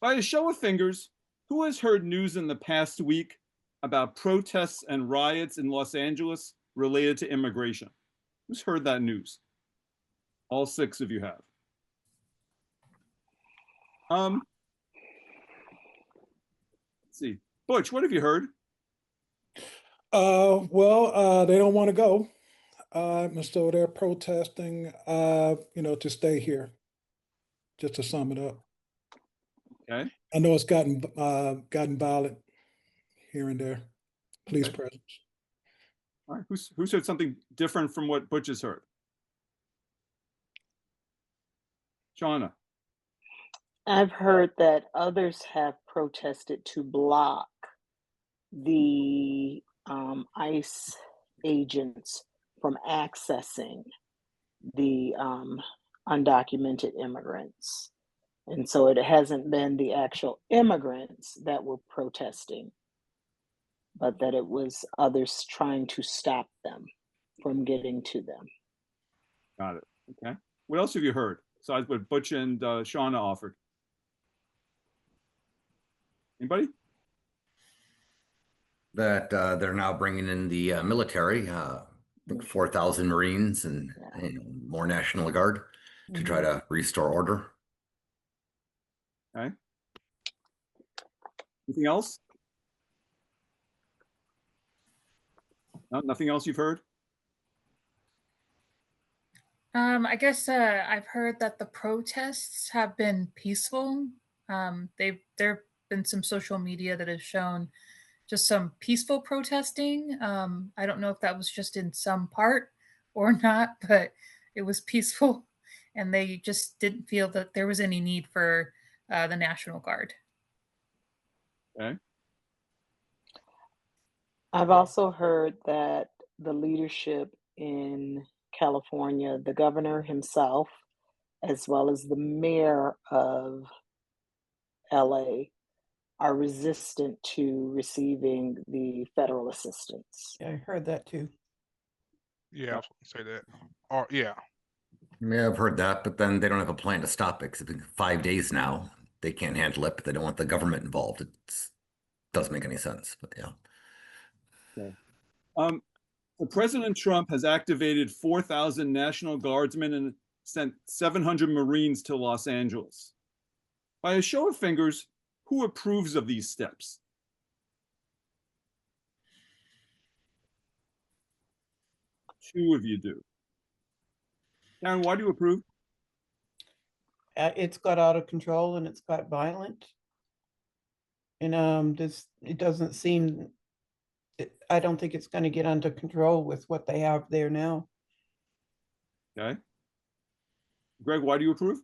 By a show of fingers, who has heard news in the past week about protests and riots in Los Angeles related to immigration? Who's heard that news? All six of you have. Let's see. Butch, what have you heard? They don't want to go. And so they're protesting, to stay here, just to sum it up. Okay. I know it's gotten violent here and there, police Okay. presence. All right. Who's heard something different from what Butch has heard? Shauna. I've heard that others have protested to block the ICE agents from accessing the undocumented immigrants. And so it hasn't been the actual immigrants that were protesting, but that it was others trying to stop them from getting to them. Got it. Okay. What else have you heard besides what Butch and Shauna offered? Anybody? That they're now bringing in the military, 4,000 Marines and more National Guard to try to restore order. Okay. Anything else? No, nothing else you've heard? I guess I've heard that the protests have been peaceful. There have been some social media that has shown just some peaceful protesting. I don't know if that was just in some part or not, but it was peaceful, and they just didn't feel that there was any need for the National Guard. Okay. I've also heard that the leadership in California, the governor himself, as well as the mayor of LA, are resistant to receiving the federal assistance. Yeah, I heard that too. Yeah, I was gonna say that. Or yeah, Yeah, I've heard that, but then they don't have a plan to stop it because it's been 5 days now. They can't handle it, but they don't want the government involved. It doesn't make any sense, but yeah. Okay. So President Trump has activated 4,000 National Guardsmen and sent 700 Marines to Los Angeles. By a show of fingers, who approves of these steps? Two of you do. Karen, why do you approve? It's got out of control and it's got violent. And it doesn't seem. I don't think it's going to get under control with what they have there now. Okay. Greg, why do you approve?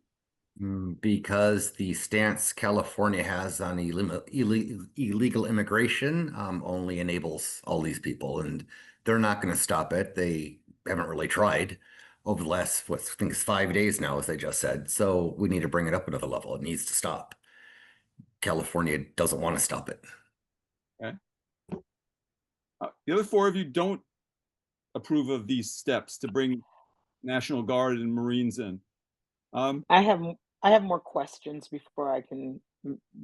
Because the stance California has on illegal immigration only enables all these people, and they're not going to stop it. They haven't really tried over the last, I think it's 5 days now, as they just said. So we need to bring it up another level. It needs to stop. California doesn't want to stop it. Okay. The other four of you don't approve of these steps to bring National Guard and Marines in. I have more questions before I can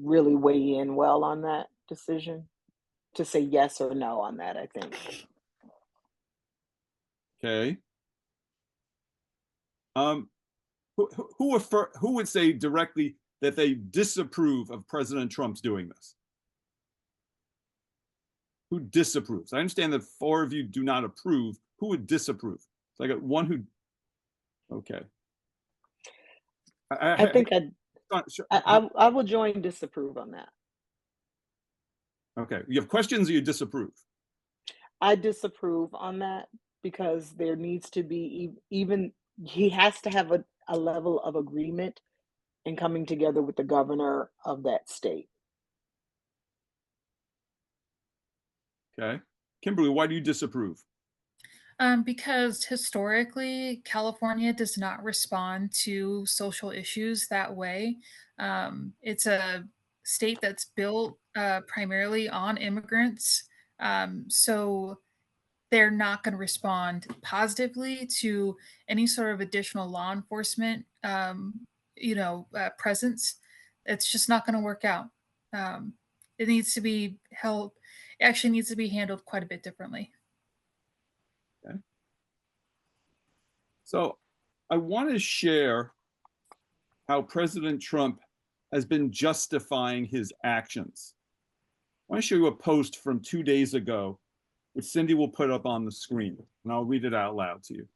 really weigh in well on that decision to say yes or no on that, I think. Okay. Who would say directly that they disapprove of President Trump's doing this? Who disapproves? I understand that four of you do not approve. Who would disapprove? So I got one who. Okay. I think I will join disapprove on that. Okay. You have questions or you disapprove? I disapprove on that because there needs to be even he has to have a level of agreement in coming together with the governor of that state. Okay. Kimberly, why do you disapprove? Because historically, California does not respond to social issues that way. It's a state that's built primarily on immigrants. So they're not going to respond positively to any sort of additional law enforcement, presence it's just not going to work out. It needs to be held. It actually needs to be handled quite a bit differently. So I want to share how President Trump has been justifying his actions. I want to show you a post from 2 days ago, which Cindy will put up on the screen, and I'll read it out loud to you.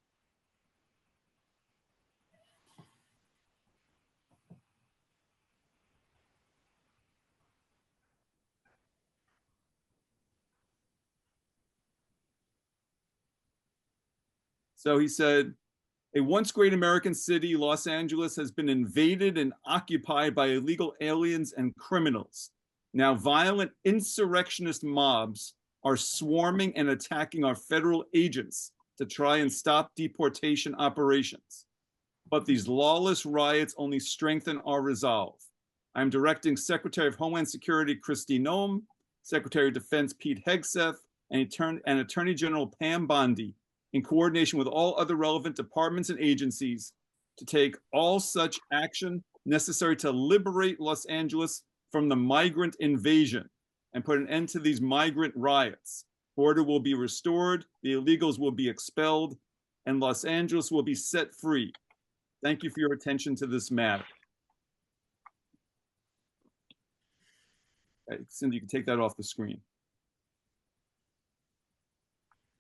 So he said, a once great American city, Los Angeles, has been invaded and occupied by illegal aliens and criminals. Now, violent insurrectionist mobs are swarming and attacking our federal agents to try and stop deportation operations. But these lawless riots only strengthen our resolve. I'm directing Secretary of Homeland Security Kristi Noem, Secretary of Defense Pete Hegseth, and Attorney General Pam Bondi, in coordination with all other relevant departments and agencies, to take all such action necessary to liberate Los Angeles from the migrant invasion and put an end to these migrant riots. Order will be restored, the illegals will be expelled, and Los Angeles will be set free. Thank you for your attention to this matter. Okay, Cindy, you can take that off the screen.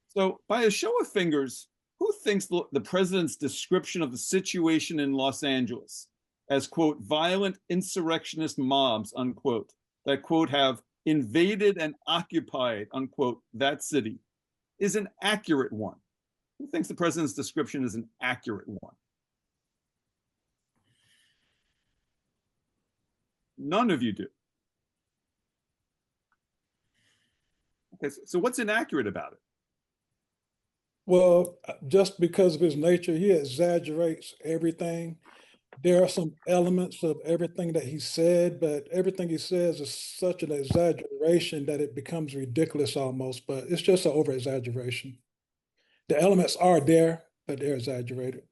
So by a show of fingers, who thinks the president's description of the situation in Los Angeles as, quote, violent insurrectionist mobs, unquote, that, quote, have invaded and occupied, unquote, that city, is an accurate one? Who thinks the president's description is an accurate one? None of you do. Okay, so what's inaccurate about it? Well, just because of his nature, he exaggerates everything. There are some elements of everything that he said, but everything he says is such an exaggeration that it becomes ridiculous almost, but it's just an over exaggeration. The elements are there, but they're exaggerated.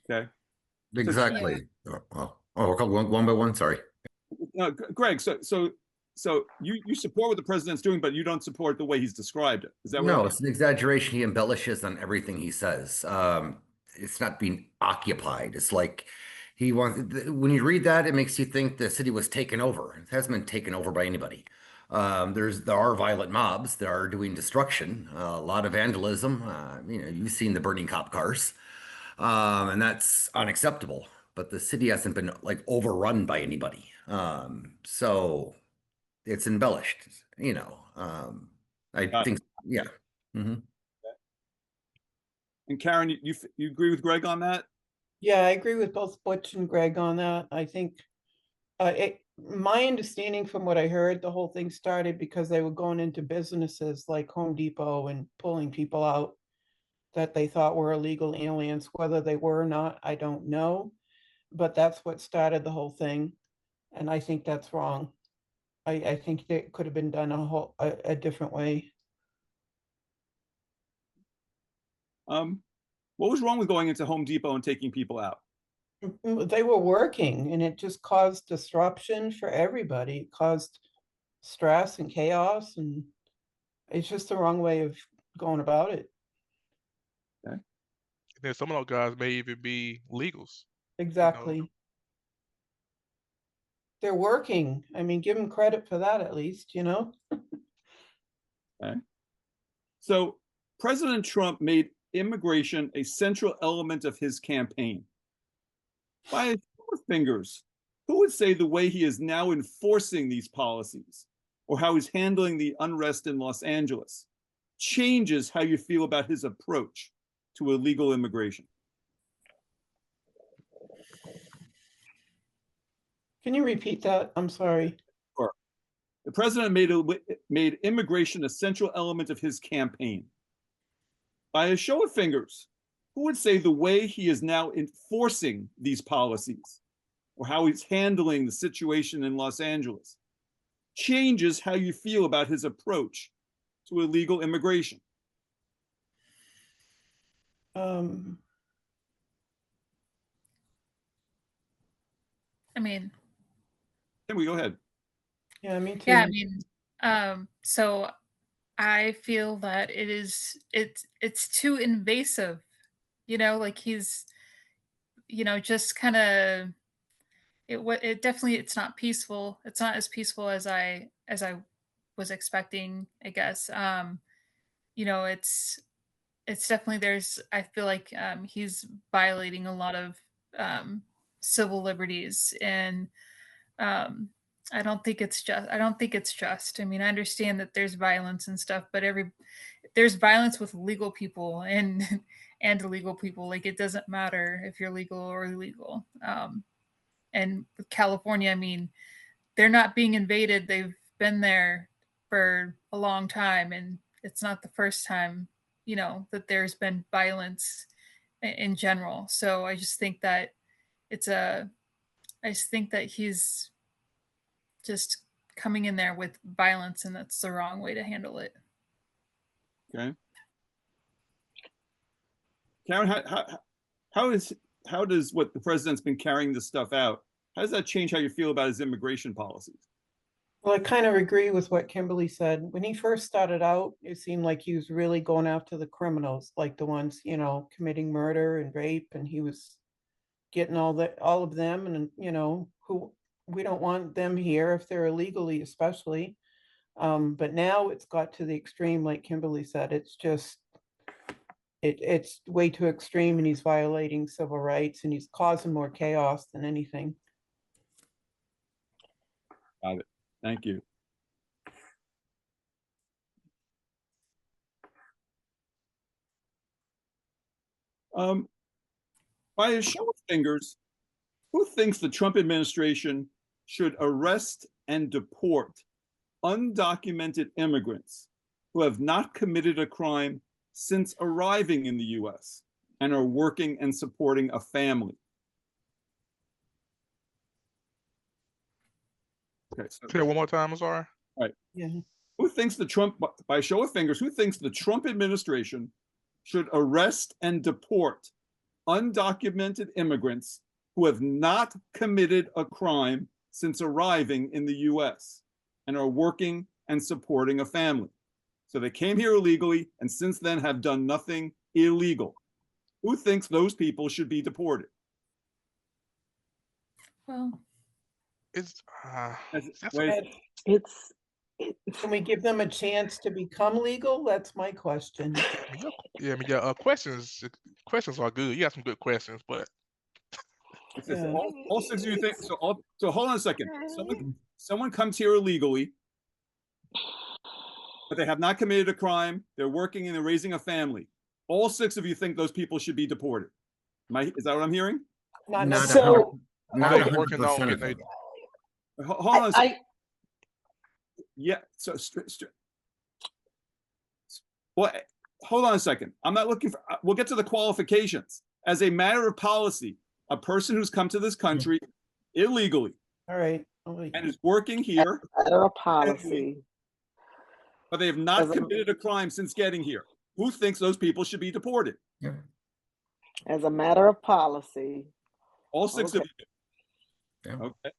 Okay. Exactly. Oh, one by one, sorry. Greg, so you support what the president's doing, but you don't support the way he's described it. Is that No, what? it's an exaggeration. He embellishes on everything he says. It's not being occupied. It's like he wants, when you read that, it makes you think the city was taken over. It hasn't been taken over by anybody. There are violent mobs that are doing destruction, a lot of vandalism. You've seen the burning cop cars, and that's unacceptable. But the city hasn't been like overrun by anybody. So it's embellished, I think, yeah. Mm-hmm. And Karen, you agree with Greg on that? Yeah, I agree with both Butch and Greg on that. I think my understanding from what I heard, the whole thing started because they were going into businesses like Home Depot and pulling people out that they thought were illegal aliens. Whether they were or not, I don't know. But that's what started the whole thing. And I think that's wrong. I think it could have been done a different way. What was wrong with going into Home Depot and taking people out? They were working and it just caused disruption for everybody. It caused stress and chaos, and it's just the wrong way of going about it. Okay. And then some of those guys may even be legals. Exactly. They're working. I mean, give them credit for that at least, Okay. So President Trump made immigration a central element of his campaign. By a show of fingers, who would say the way he is now enforcing these policies, or how he's handling the unrest in Los Angeles, changes how you feel about his approach to illegal immigration? Can you repeat that? I'm sorry. Sure. The president made immigration a central element of his campaign. By a show of fingers, who would say the way he is now enforcing these policies, or how he's handling the situation in Los Angeles, changes how you feel about his approach to illegal immigration? I mean, we go ahead. Yeah, me too. Yeah, I mean, so I feel that it's too invasive, like he's, just kind of it definitely it's not peaceful. It's not as peaceful as I was expecting, I guess. It's definitely I feel like he's violating a lot of civil liberties, and um I don't think it's just. I mean, I understand that there's violence and stuff, but there's violence with legal people and and illegal people. Like, it doesn't matter if you're legal or illegal. And with California, I mean, they're not being invaded. They've been there for a long time, and it's not the first time, that there's been violence in general. So I just think that it's a I just think that he's just coming in there with violence, and that's the wrong way to handle it. Okay. Karen, how does what the president's been carrying this stuff out, how does that change how you feel about his immigration policies? Well, I kind of agree with what Kimberly said. When he first started out, it seemed like he was really going after the criminals, like the ones, committing murder and rape, and he was getting all of them, and who we don't want them here if they're illegally, especially. But now it's got to the extreme, like Kimberly said. It's just it's way too extreme, and he's violating civil rights, and he's causing more chaos than anything. Got it. Thank you. By a show of fingers, who thinks the Trump administration should arrest and deport undocumented immigrants who have not committed a crime since arriving in the US and are working and supporting a family? Okay, so Say it one more time, I'm sorry. Yeah. who thinks by a show of fingers, who thinks the Trump administration should arrest and deport undocumented immigrants who have not committed a crime since arriving in the US and are working and supporting a family? So they came here illegally and since then have done nothing illegal. Who thinks those people should be deported? Well, It's that's Wait, It's Can we give them a chance to become legal? That's my question. questions are good. You got some good questions, but it says Yeah. all six of you think so hold on a second. Someone comes here illegally, but they have not committed a crime. They're working and they're raising a family. All six of you think those people should be deported. Is that what I'm hearing? Not Not necessarily. not Okay. 100% Working on of getting them. Hold on a second. Yeah. So, well, hold on a second. I'm not looking for. We'll get to the qualifications. As a matter of policy, a person who's come to this country illegally All right. and is working here, matter of policy. but they have not As a- committed a crime since getting here. Who thinks those people should be deported? Yeah. As a matter of policy, All six of Okay. you. Yeah. Okay.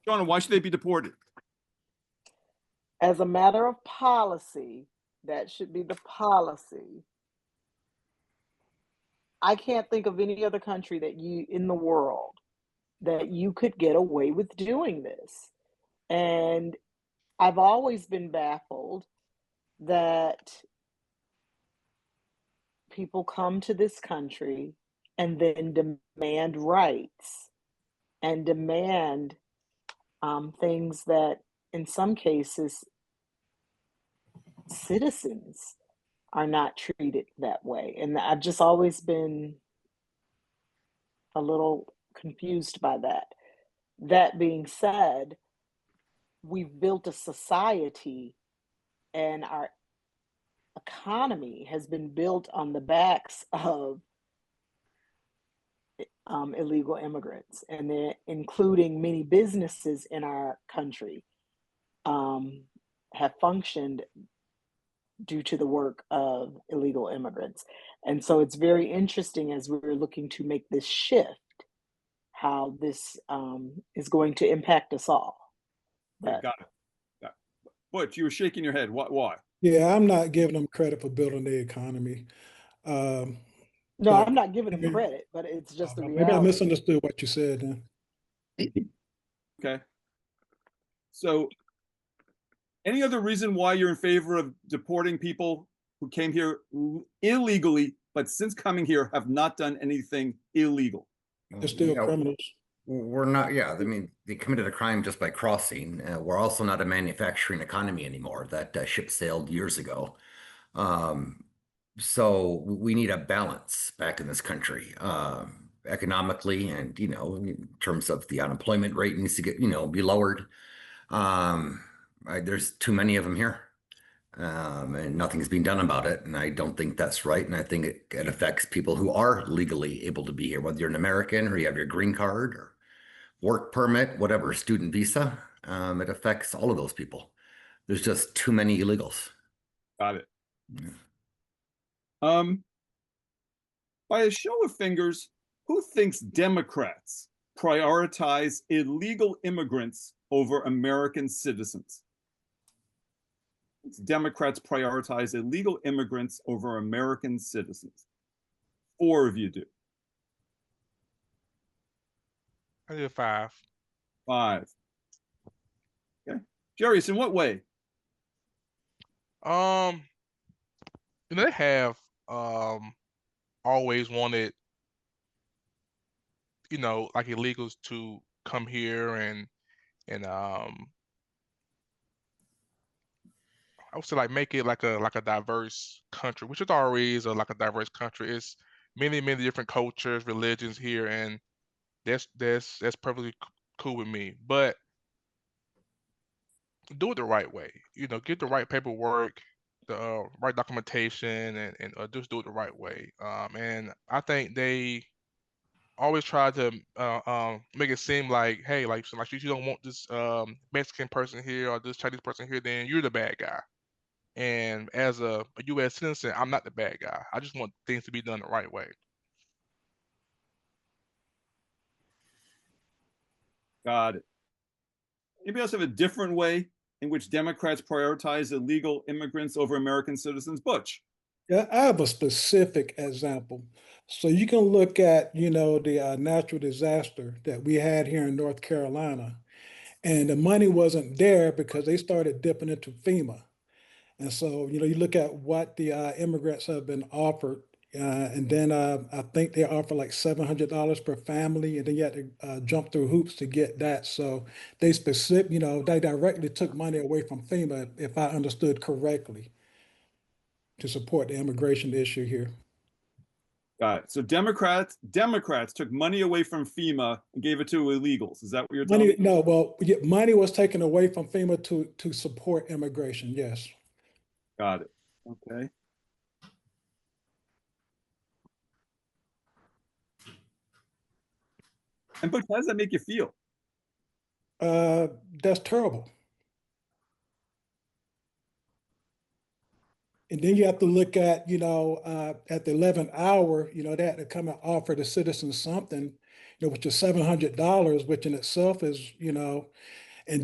Jonah, why should they be deported? as a matter of policy, that should be the policy. I can't think of any other country in the world that you could get away with doing this. And I've always been baffled that people come to this country and then demand rights and demand things that, in some cases, citizens are not treated that way. And I've just always been a little confused by that. That being said, we've built a society and our economy has been built on the backs of illegal immigrants, and then including many businesses in our country have functioned due to the work of illegal immigrants. And so it's very interesting as we're looking to make this shift, how this is going to impact us all. But Got it. Butch, you were shaking your head. Why? Yeah, I'm not giving them credit for building the economy. Um, no, but I'm not giving them maybe, credit, but it's just the maybe I reality. misunderstood what you said then. Okay. So, any other reason why you're in favor of deporting people who came here illegally, but since coming here have not done anything illegal? They're still Yeah, criminals. we're not, yeah, I mean, they committed a crime just by crossing. We're also not a manufacturing economy anymore. That ship sailed years ago. So we need a balance back in this country, economically, and in terms of the unemployment rate needs to get, be lowered. There's too many of them here, and nothing's being done about it. And I don't think that's right. And I think it affects people who are legally able to be here, whether you're an American or you have your green card or work permit, whatever, student visa. It affects all of those people. There's just too many illegals. Got it. Yeah. By a show of fingers, who thinks Democrats prioritize illegal immigrants over American citizens? Democrats prioritize illegal immigrants over American citizens. 4 of you do. I did 5. 5. Okay. Jarius, in what way? They have always wanted, like illegals to come here and I would say like make it like a diverse country, which it already is like a diverse country. It's many different cultures, religions here, and that's perfectly cool with me. But do it the right way. Get the right paperwork, the right documentation, and just do it the right way. And I think they always try to make it seem like, hey, like you don't want this Mexican person here or this Chinese person here, then you're the bad guy. And as a U.S. citizen, I'm not the bad guy. I just want things to be done the right way. Got it. Anybody else have a different way in which Democrats prioritize illegal immigrants over American citizens? Butch. Yeah, I have a specific example. So you can look at, the natural disaster that we had here in North Carolina, and the money wasn't there because they started dipping into FEMA. And so, you look at what the immigrants have been offered, and then I think they offer like $700 per family, and then you have to jump through hoops to get that. So they they directly took money away from FEMA, if I understood correctly, to support the immigration issue here. Got it. So Democrats took money away from FEMA and gave it to illegals. Is that what you're telling me? No, well, yeah, money was taken away from FEMA to support immigration. Yes. Got it. Okay. And Butch, how does that make you feel? That's terrible. And then you have to look at, at the 11th hour, they had to come and offer the citizens something, which is $700, which in itself is, and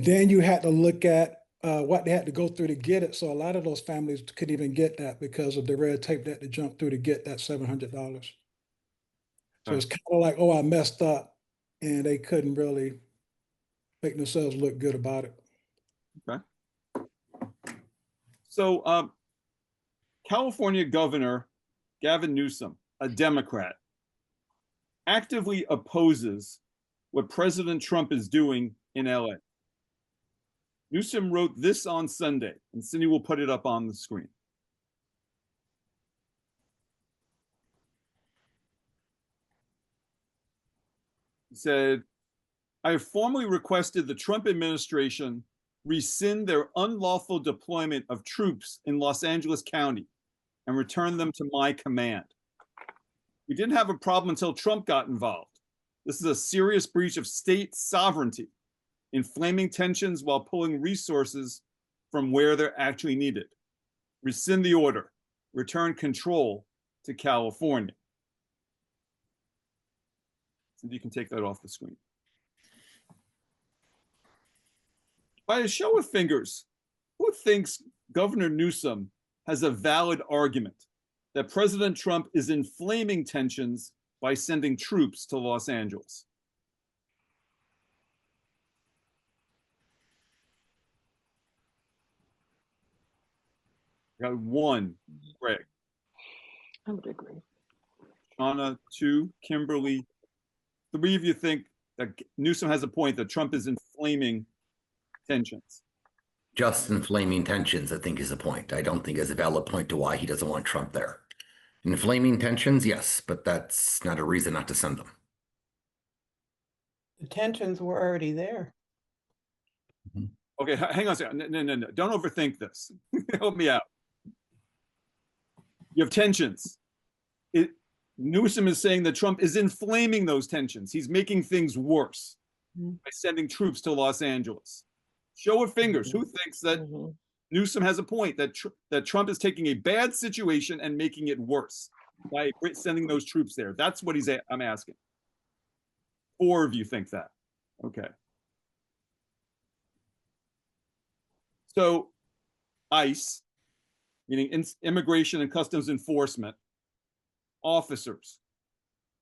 then you had to look at what they had to go through to get it. So a lot of those families couldn't even get that because of the red tape that they jump through to get that $700. So it's kind of like, oh, I messed up, and they couldn't really make themselves look good about it. Okay. So California Governor Gavin Newsom, a Democrat, actively opposes what President Trump is doing in LA. Newsom wrote this on Sunday, and Cindy will put it up on the screen. He said, I have formally requested the Trump administration rescind their unlawful deployment of troops in Los Angeles County and return them to my command. We didn't have a problem until Trump got involved. This is a serious breach of state sovereignty, inflaming tensions while pulling resources from where they're actually needed. Rescind the order. Return control to California. Cindy, you can take that off the screen. By a show of fingers, who thinks Governor Newsom has a valid argument that President Trump is inflaming tensions by sending troops to Los Angeles? Got one, Greg. I would agree. Shauna, two, Kimberly. Three of you think that Newsom has a point that Trump is inflaming tensions. Just inflaming tensions, I think, is a point. I don't think is a valid point to why he doesn't want Trump there. Inflaming tensions, yes, but that's not a reason not to send them. The tensions were already there. Okay, hang on a second. No. Don't overthink this. Help me out. You have tensions. Newsom is saying that Trump is inflaming those tensions. He's making things worse by sending troops to Los Angeles. Show of fingers. Who thinks that Newsom has a point that that Trump is taking a bad situation and making it worse by sending those troops there? That's what I'm asking. 4 of you think that. Okay. So ICE, meaning Immigration and Customs Enforcement, officers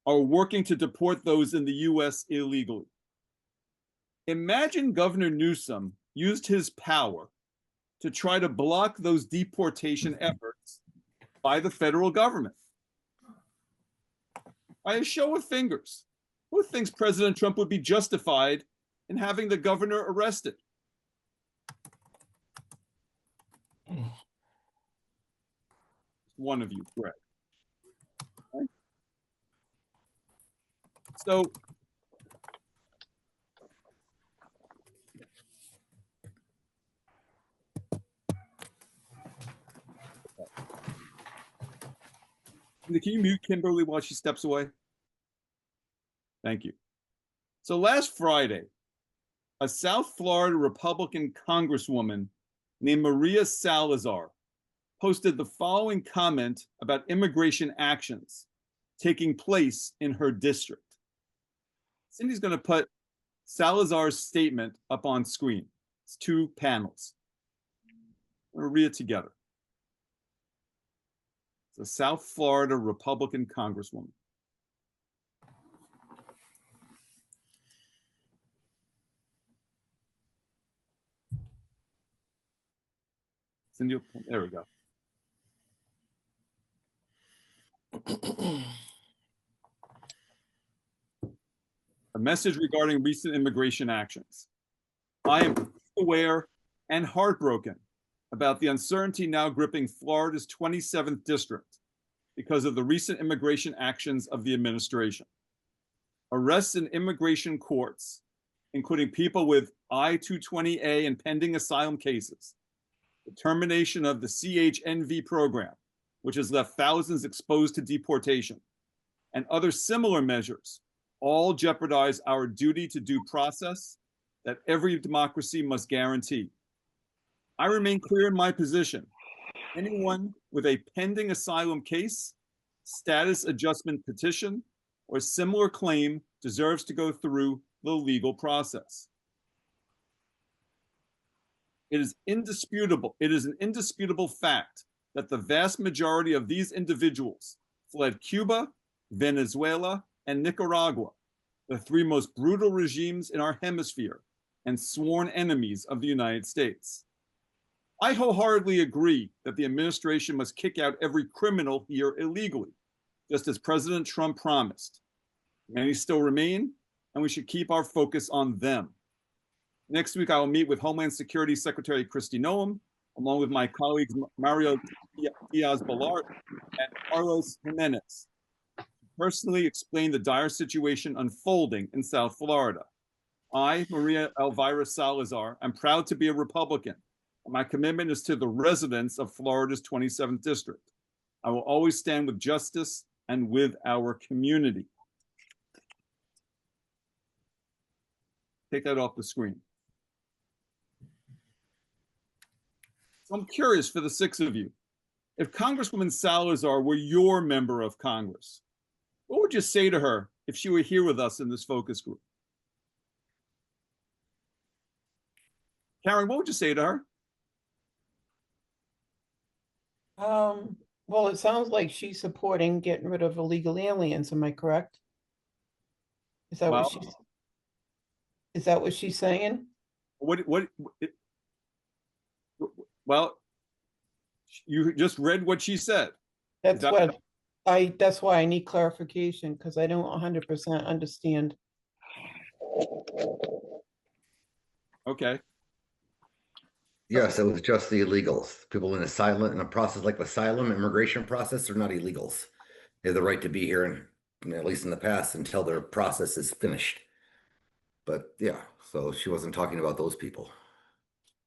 are working to deport those in the US illegally. Imagine Governor Newsom used his power to try to block those deportation efforts by the federal government. By a show of fingers, who thinks President Trump would be justified in having the governor arrested? One of you, Greg. Okay. So can you mute Kimberly while she steps away? Thank you. So last Friday, a South Florida Republican congresswoman named Maria Salazar posted the following comment about immigration actions taking place in her district. Cindy's going to put Salazar's statement up on screen. It's 2 panels. I'm going to read it together. It's a South Florida Republican congresswoman. Cindy, there we go. A message regarding recent immigration actions. I am aware and heartbroken about the uncertainty now gripping Florida's 27th district because of the recent immigration actions of the administration. Arrests in immigration courts, including people with I-220A and pending asylum cases, the termination of the CHNV program, which has left thousands exposed to deportation, and other similar measures all jeopardize our duty to due process that every democracy must guarantee. I remain clear in my position. Anyone with a pending asylum case, status adjustment petition, or similar claim deserves to go through the legal process. It is indisputable. It is an indisputable fact that the vast majority of these individuals fled Cuba, Venezuela, and Nicaragua, the 3 most brutal regimes in our hemisphere and sworn enemies of the United States. I wholeheartedly agree that the administration must kick out every criminal here illegally, just as President Trump promised. Many still remain, and we should keep our focus on them. Next week, I will meet with Homeland Security Secretary Kristi Noem, along with my colleagues Mario Diaz-Balart and Carlos Jimenez, to personally explain the dire situation unfolding in South Florida. I, Maria Elvira Salazar, am proud to be a Republican, and my commitment is to the residents of Florida's 27th district. I will always stand with justice and with our community. Take that off the screen. So I'm curious for the 6 of you, if Congresswoman Salazar were your member of Congress, what would you say to her if she were here with us in this focus group. Karen, what would you say to her? Well, it sounds like she's supporting getting rid of illegal aliens, am I correct? Is that what Well- she's, is that what she's saying? Well, you just read what she said. That's that- what that's why I need clarification, because I don't 100% understand. Okay, Yes, it was just the illegals. People in a process like the asylum immigration process are not illegals. They have the right to be here, and at least in the past, until their process is finished. But yeah, so she wasn't talking about those people.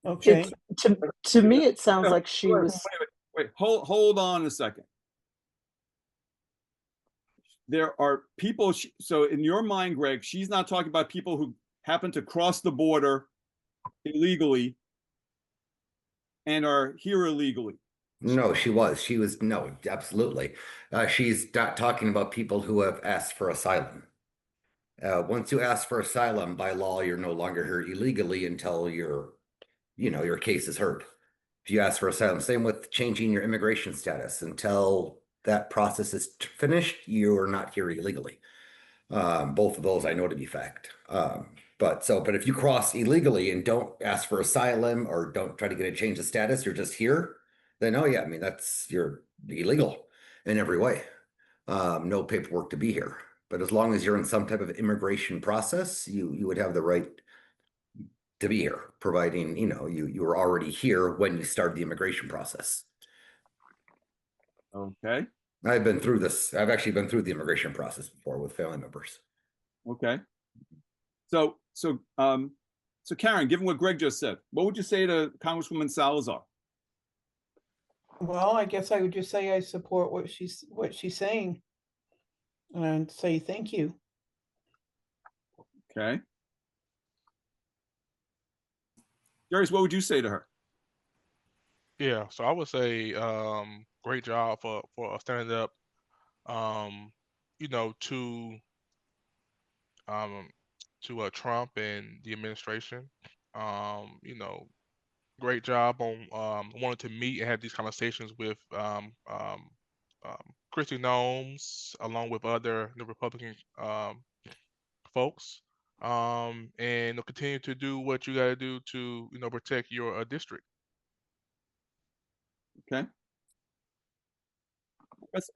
Okay, To me, it sounds like she wait, was. wait, hold on a second. There are people, so in your mind, Greg, she's not talking about people who happen to cross the border illegally and are here illegally. No, she was. No, absolutely. She's not talking about people who have asked for asylum. Once you ask for asylum by law, you're no longer here illegally until your case is heard. If you ask for asylum, same with changing your immigration status. Until that process is finished, you are not here illegally. Both of those I know to be fact. But if you cross illegally and don't ask for asylum or don't try to get a change of status, you're just here, then oh yeah, I mean you're illegal in every way. No paperwork to be here. But as long as you're in some type of immigration process, you would have the right to be here, providing you were already here when you started the immigration process. Okay, I've been through this. I've actually been through the immigration process before with family members. okay. So Karen, given what Greg just said, what would you say to Congresswoman Salazar? well, I guess I would just say I support what she's saying, and say thank you. Okay. Darius, what would you say to her? Yeah, so I would say great job for standing up to Trump and the administration. Great job on wanting to meet and have these conversations with Kristi Noem, along with other Republican folks. And continue to do what you got to do to protect your district. Okay.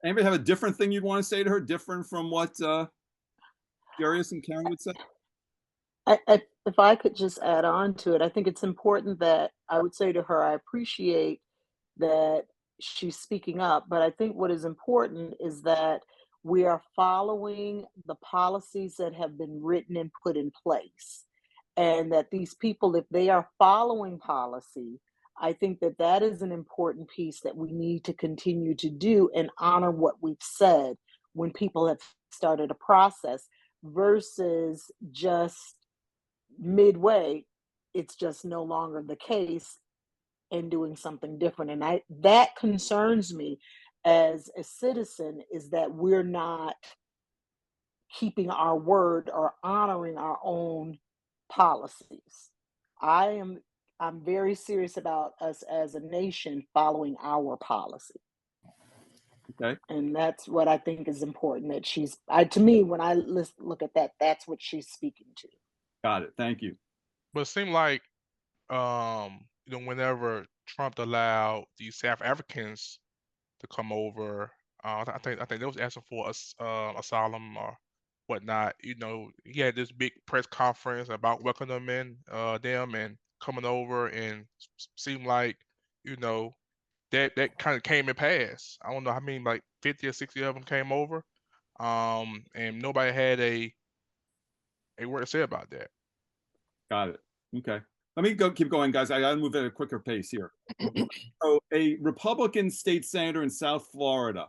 Anybody have a different thing you'd want to say to her, different from what Darius and Karen would say? If I could just add on to it, I think it's important that I would say to her, I appreciate that she's speaking up, but I think what is important is that we are following the policies that have been written and put in place. And that these people, if they are following policy, I think that that is an important piece that we need to continue to do and honor what we've said when people have started a process versus just midway, it's just no longer the case and doing something different. And that concerns me as a citizen, is that we're not keeping our word or honoring our own policies. I'm very serious about us as a nation following our policy. Okay. And that's what I think is important, that to me, when I look at that, that's what she's speaking to. Got it. Thank you. But it seemed like whenever Trump allowed the South Africans to come over, I think they was asking for asylum or whatnot. He had this big press conference about welcoming them and coming over, and seemed like that kind of came and passed. I don't know how many, like 50 or 60 of them came over, and nobody had a word to say about that. Got it. Okay. Let me keep going, guys. I gotta move at a quicker pace here. So a Republican state senator in South Florida,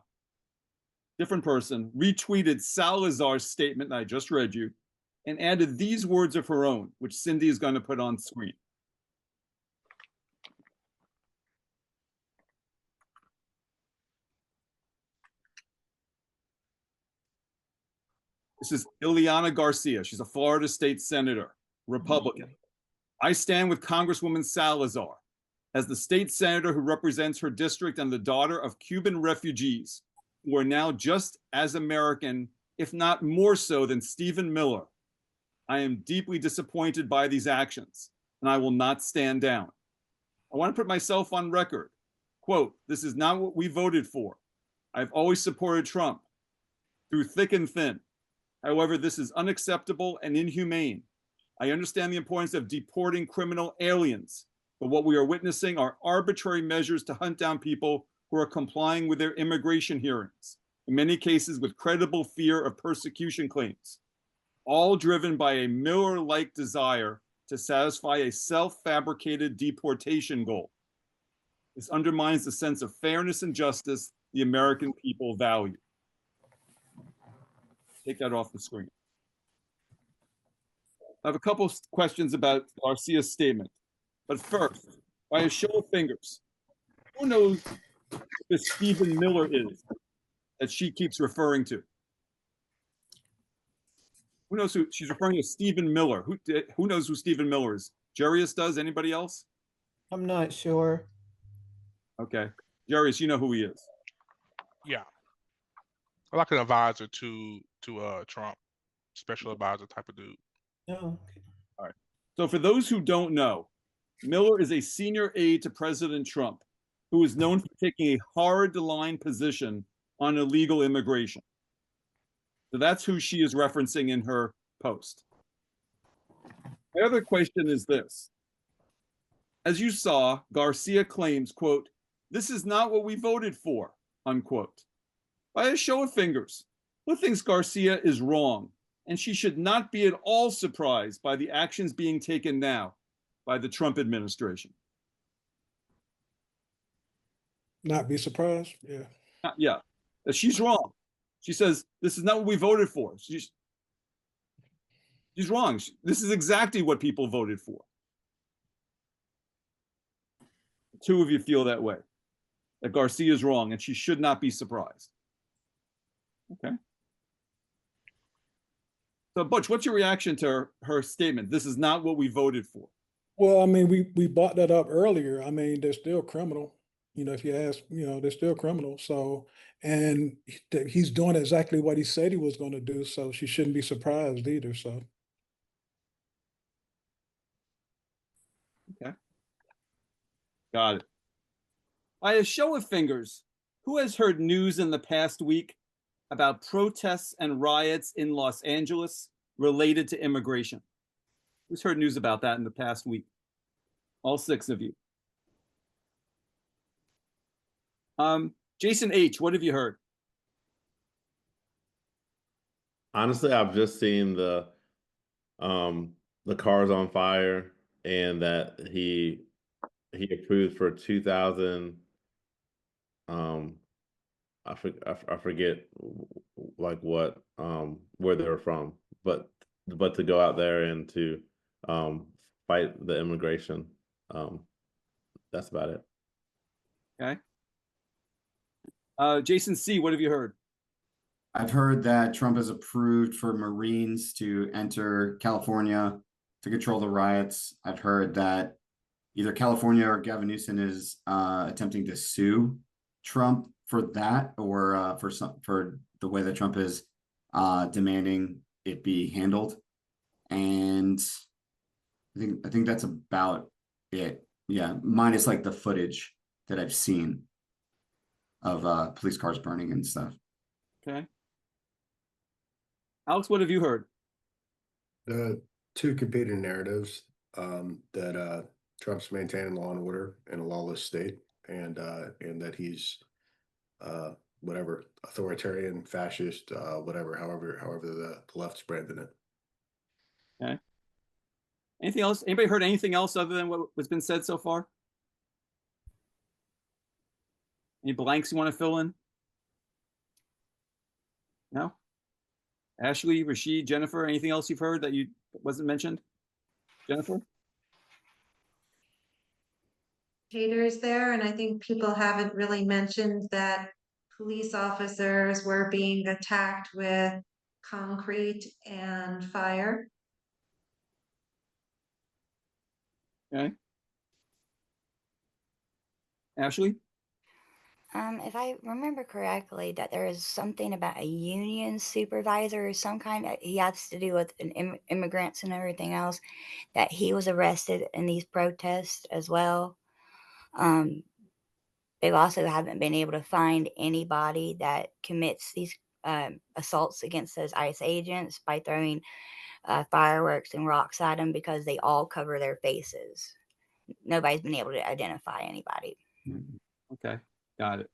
different person, retweeted Salazar's statement that I just read you and added these words of her own, which Cindy is going to put on screen. This is Ileana Garcia. She's a Florida state senator, Republican. I stand with Congresswoman Salazar as the state senator who represents her district and the daughter of Cuban refugees who are now just as American, if not more so, than Stephen Miller. I am deeply disappointed by these actions, and I will not stand down. I want to put myself on record. Quote, this is not what we voted for. I've always supported Trump through thick and thin. However, this is unacceptable and inhumane. I understand the importance of deporting criminal aliens, but what we are witnessing are arbitrary measures to hunt down people who are complying with their immigration hearings, in many cases with credible fear of persecution claims, all driven by a Miller-like desire to satisfy a self-fabricated deportation goal. This undermines the sense of fairness and justice the American people value. Take that off the screen. I have a couple of questions about Garcia's statement. But first, by a show of fingers, who knows who this Stephen Miller is that she keeps referring to? Who knows who she's referring to? Stephen Miller. Who knows who Stephen Miller is? Jarius does? Anybody else? I'm not sure. Okay. Jarius, you know who he is. Yeah. Like an advisor to Trump, special advisor type of dude. No. All right. So for those who don't know, Miller is a senior aide to President Trump, who is known for taking a hard-line position on illegal immigration. So that's who she is referencing in her post. My other question is this. As you saw, Garcia claims, quote, this is not what we voted for, unquote. By a show of fingers, who thinks Garcia is wrong, and she should not be at all surprised by the actions being taken now by the Trump administration? Not be surprised. Yeah. Yeah, that she's wrong. She says, this is not what we voted for. She's wrong. This is exactly what people voted for. The two of you feel that way, that Garcia is wrong and she should not be surprised. Okay. So Butch, what's your reaction to her statement? This is not what we voted for. Well, I mean, we brought that up earlier. I mean, they're still criminal. You know, if you ask, you know, they're still criminal. So, and he's doing exactly what he said he was going to do. So she shouldn't be surprised either. So. Okay. Got it. By a show of fingers, who has heard news in the past week about protests and riots in Los Angeles related to immigration? Who's heard news about that in the past week? All six of you. Jason H., what have you heard? Honestly, I've just seen the cars on fire, and that he approved for 2,000. I forget like what where they're from, but to go out there and to fight the immigration. That's about it. Okay. Jason C., what have you heard? I've heard that Trump has approved for Marines to enter California to control the riots. I've heard that either California or Gavin Newsom is attempting to sue Trump for that, or for the way that Trump is demanding it be handled. And I think that's about it. Yeah, minus like the footage that I've seen of police cars burning and stuff. Okay. Alex, what have you heard? The two competing narratives that Trump's maintaining law and order in a lawless state, and that he's whatever, authoritarian, fascist, whatever, however the left's branded it. Okay. Anything else? Anybody heard anything else other than what's been said so far? Any blanks you want to fill in? No? Ashley, Rashid, Jennifer, anything else you've heard that wasn't mentioned? Jennifer? Haters there, and I think people haven't really mentioned that police officers were being attacked with concrete and fire. Okay. Ashley? If I remember correctly, that there is something about a union supervisor or some kind of, he has to do with immigrants and everything else, that he was arrested in these protests as well. They also haven't been able to find anybody that commits these assaults against those ICE agents by throwing fireworks and rocks at them because they all cover their faces. Nobody's been able to identify anybody. Okay, got it.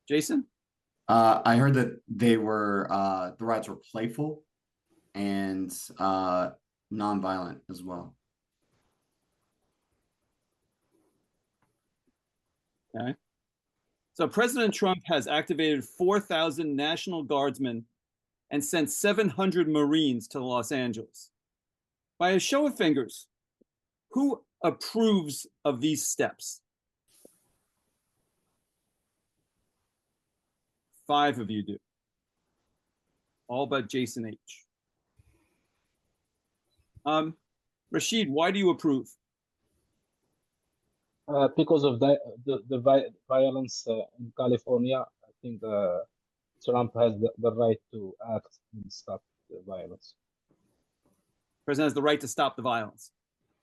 Jason? I heard that they were the riots were playful and nonviolent as well. Okay. So President Trump has activated 4,000 National Guardsmen and sent 700 Marines to Los Angeles. By a show of fingers, who approves of these steps? 5 of you do. All but Jason H. Rashid, why do you approve? Because of the violence in California, I think Trump has the right to act and stop the violence. President has the right to stop the violence.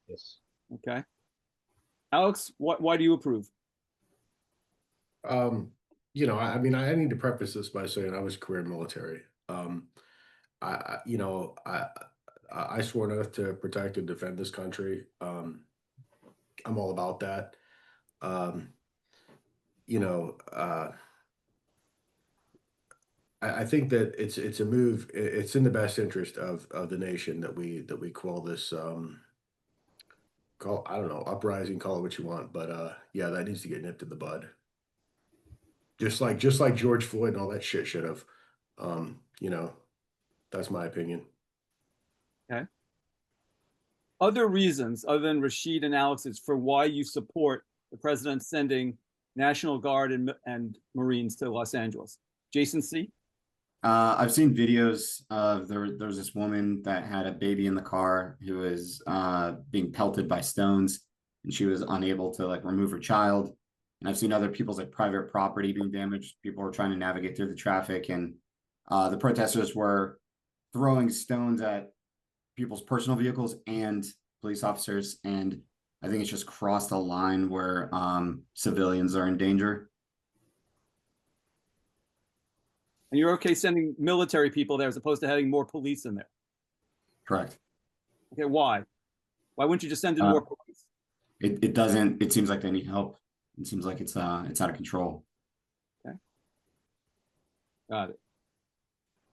Yes. Okay. Alex, why do you approve? You know, I mean, I need to preface this by saying I was career military. I swore an oath to protect and defend this country. I'm all about that. I think that it's a move. It's in the best interest of the nation that we quell this call, I don't know, uprising, call it what you want, but yeah, that needs to get nipped in the bud. Just like George Floyd and all that shit should have. That's my opinion. Okay. Other reasons other than Rashid and Alex's for why you support the president sending National Guard and Marines to Los Angeles. Jason C. I've seen videos of there's this woman that had a baby in the car who was being pelted by stones, and she was unable to remove her child. And I've seen other people's private property being damaged. People were trying to navigate through the traffic, and the protesters were throwing stones at people's personal vehicles and police officers. And I think it's just crossed a line where civilians are in danger. And you're okay sending military people there as opposed to having more police in there? Correct. Okay, why? Why wouldn't you just send in more police? It seems like they need help. It seems like it's out of control. Okay. Got it.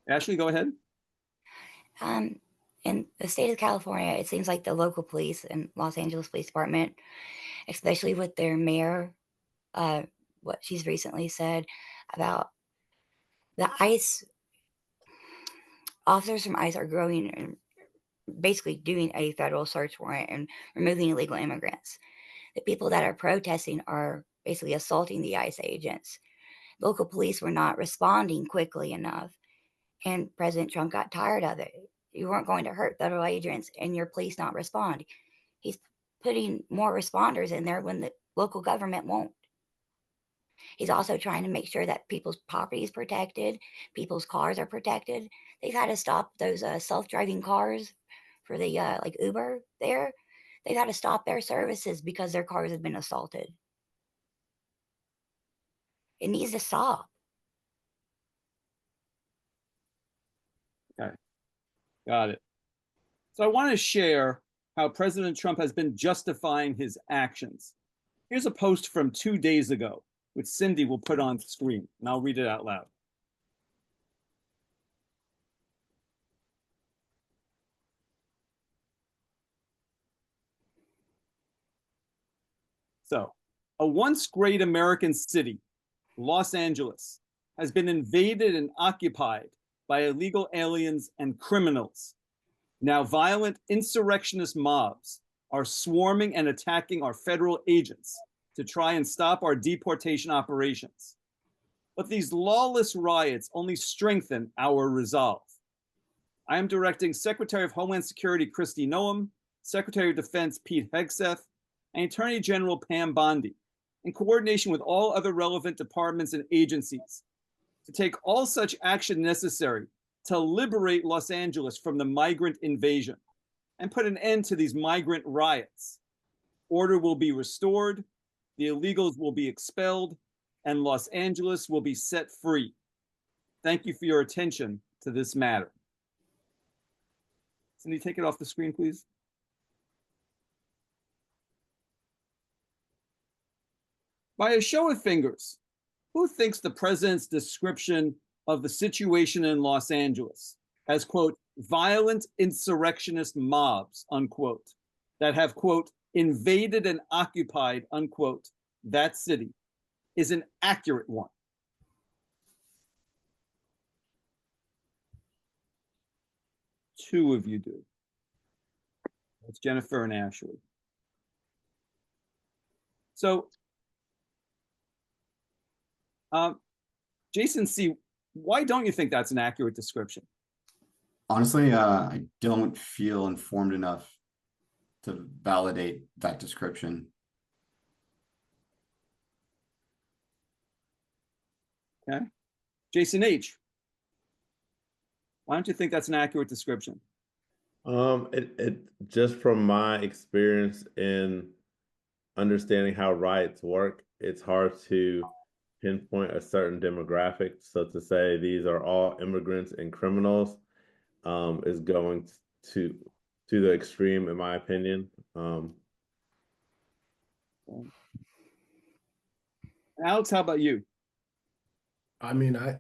Ashley, go ahead. In the state of California, it seems like the local police and Los Angeles Police Department, especially with their mayor, what she's recently said about the ICE, officers from ICE are growing and basically doing a federal search warrant and removing illegal immigrants. The people that are protesting are basically assaulting the ICE agents. Local police were not responding quickly enough, and President Trump got tired of it. You weren't going to hurt federal agents and your police not respond. He's putting more responders in there when the local government won't. He's also trying to make sure that people's property is protected, people's cars are protected. They've had to stop those self-driving cars for the like Uber there. They've had to stop their services because their cars have been assaulted. It needs to stop. Okay. Got it. So I want to share how President Trump has been justifying his actions. Here's a post from 2 days ago, which Cindy will put on screen, and I'll read it out loud. So, a once great American city, Los Angeles, has been invaded and occupied by illegal aliens and criminals. Now, violent insurrectionist mobs are swarming and attacking our federal agents to try and stop our deportation operations. But these lawless riots only strengthen our resolve. I am directing Secretary of Homeland Security Kristi Noem, Secretary of Defense Pete Hegseth, and Attorney General Pam Bondi, in coordination with all other relevant departments and agencies, to take all such action necessary to liberate Los Angeles from the migrant invasion and put an end to these migrant riots. Order will be restored, the illegals will be expelled, and Los Angeles will be set free. Thank you for your attention to this matter. Cindy, take it off the screen, please. By a show of fingers, who thinks the president's description of the situation in Los Angeles as, quote, violent insurrectionist mobs, unquote, that have, quote, invaded and occupied, unquote, that city is an accurate one? Two of you do. It's Jennifer and Ashley. So, Jason C., why don't you think that's an accurate description? Honestly, I don't feel informed enough to validate that description. Okay. Jason H., why don't you think that's an accurate description? It just from my experience in understanding how riots work, it's hard to pinpoint a certain demographic. So to say these are all immigrants and criminals is going to the extreme, in my opinion. Alex, how about you? I mean, I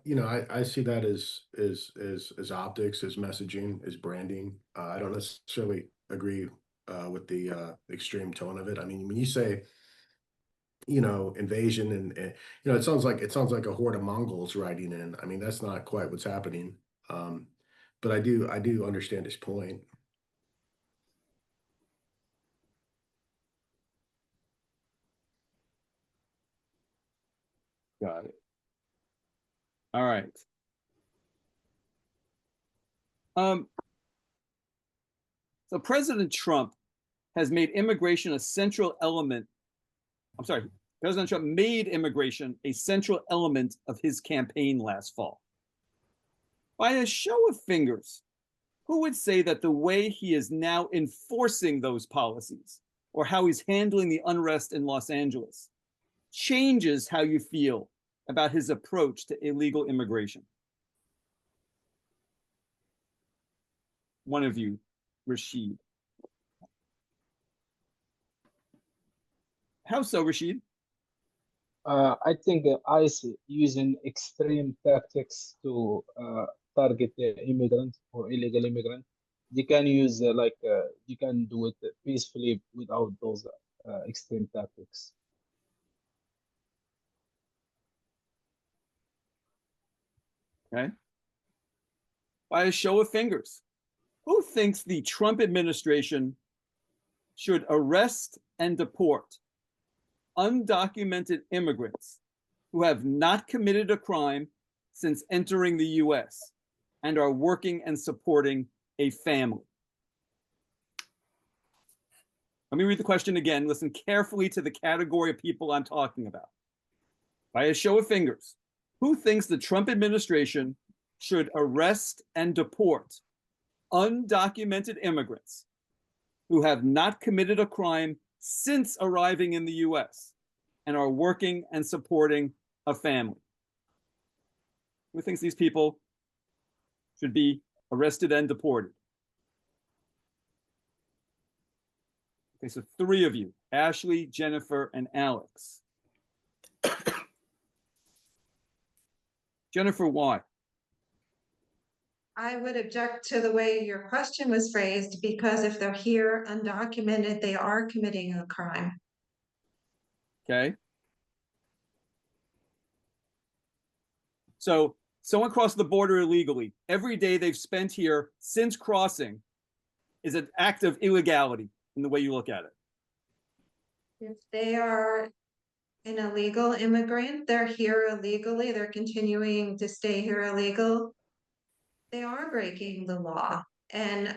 see that as optics, as messaging, as branding. I don't necessarily agree with the extreme tone of it. I mean, when you say, invasion and it sounds like a horde of Mongols riding in. I mean, that's not quite what's happening. But I do understand his point. Got it. All right. So President Trump has made immigration a central element. I'm sorry, President Trump made immigration a central element of his campaign last fall. By a show of fingers, who would say that the way he is now enforcing those policies, or how he's handling the unrest in Los Angeles, changes how you feel about his approach to illegal immigration? One of you, Rashid. How so, Rashid? I think ICE using extreme tactics to target the immigrant or illegal immigrant. They can use you can do it peacefully without those extreme tactics. Okay. By a show of fingers, who thinks the Trump administration should arrest and deport undocumented immigrants who have not committed a crime since entering the US and are working and supporting a family? Let me read the question again. Listen carefully to the category of people I'm talking about. By a show of fingers, who thinks the Trump administration should arrest and deport undocumented immigrants who have not committed a crime since arriving in the US and are working and supporting a family? Who thinks these people should be arrested and deported? Okay, so three of you, Ashley, Jennifer, and Alex. Jennifer, why? I would object to the way your question was phrased, because if they're here undocumented, they are committing a crime. Okay. So someone crossed the border illegally. Every day they've spent here since crossing is an act of illegality in the way you look at it. If they are an illegal immigrant, they're here illegally, they're continuing to stay here illegal, they are breaking the law. And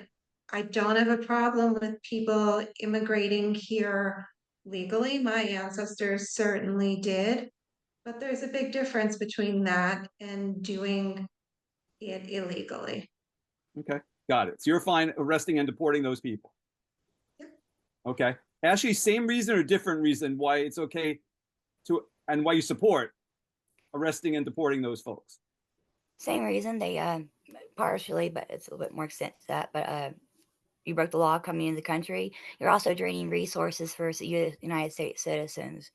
I don't have a problem with people immigrating here legally. My ancestors certainly did. But there's a big difference between that and doing it illegally. Okay, got it. So you're fine arresting and deporting those people? Yep. Okay. Ashley, same reason or different reason why it's okay to, and why you support arresting and deporting those folks? Same reason they partially, but it's a little bit more extent to that. But you broke the law coming into the country. You're also draining resources for United States citizens.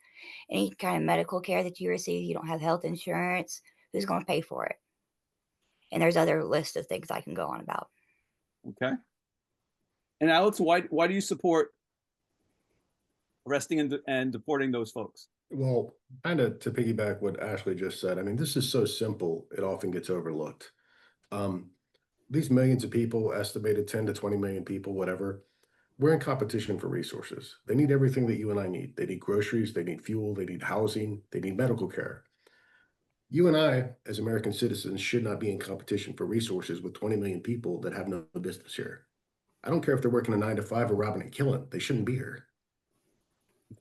Any kind of medical care that you receive, you don't have health insurance. Who's going to pay for it? And there's other lists of things I can go on about. Okay. And Alex, why do you support arresting and deporting those folks? Well, kind of to piggyback what Ashley just said, I mean, this is so simple, it often gets overlooked. These millions of people, estimated 10 to 20 million people, whatever, we're in competition for resources. They need everything that you and I need. They need groceries, they need fuel, they need housing, they need medical care. You and I, as American citizens, should not be in competition for resources with 20 million people that have no business here. I don't care if they're working a 9 to 5 or robbing and killing, they shouldn't be here.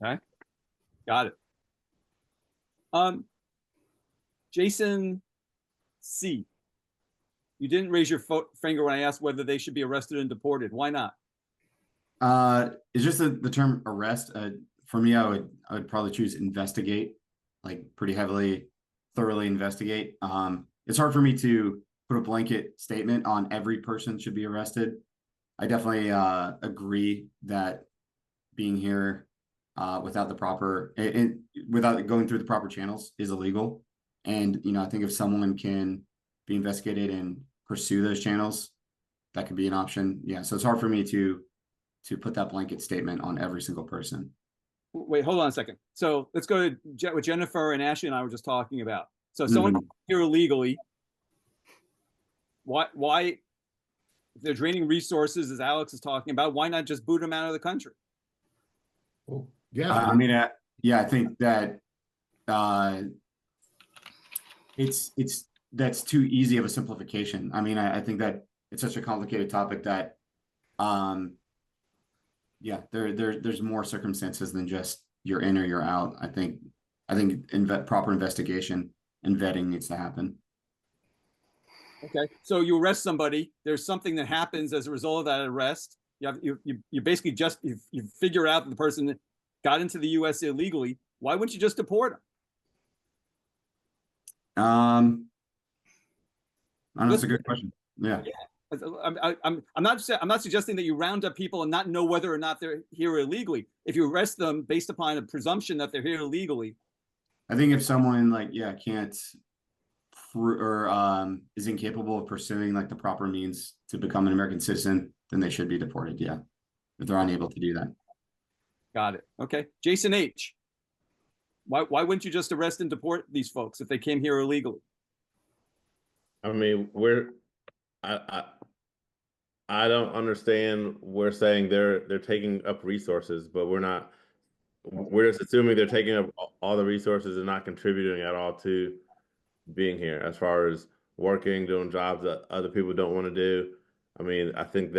Okay, got it. Jason C. You didn't raise your finger when I asked whether they should be arrested and deported. Why not? It's just the term arrest. For me, I would probably choose investigate, like pretty heavily, thoroughly investigate. It's hard for me to put a blanket statement on every person should be arrested. I definitely agree that being here without the proper, without going through the proper channels is illegal. And, you know, I think if someone can be investigated and pursue those channels, that could be an option. Yeah. So it's hard for me to put that blanket statement on every single person. Wait, hold on a second. So let's go to what Jennifer and Ashley and I were just talking about. So someone here illegally, why, if they're draining resources, as Alex is talking about, why not just boot them out of the country? Well, yeah. I mean, yeah, I think that that's too easy of a simplification. I mean, I think that it's such a complicated topic that, yeah, there's more circumstances than just you're in or you're out. I think proper investigation and vetting needs to happen. Okay, so you arrest somebody. There's something that happens as a result of that arrest. You basically just you figure out that the person got into the U.S. illegally. Why wouldn't you just deport them? That's a good question. Yeah. I'm not suggesting that you round up people and not know whether or not they're here illegally. If you arrest them based upon a presumption that they're here illegally, I think if someone can't or is incapable of pursuing like the proper means to become an American citizen, then they should be deported. Yeah, if they're unable to do that. Got it. Okay, Jason H. Why wouldn't you just arrest and deport these folks if they came here illegally? I mean, I don't understand. We're saying they're taking up resources, but we're not. We're just assuming they're taking up all the resources and not contributing at all to being here, as far as working, doing jobs that other people don't want to do. I mean, I think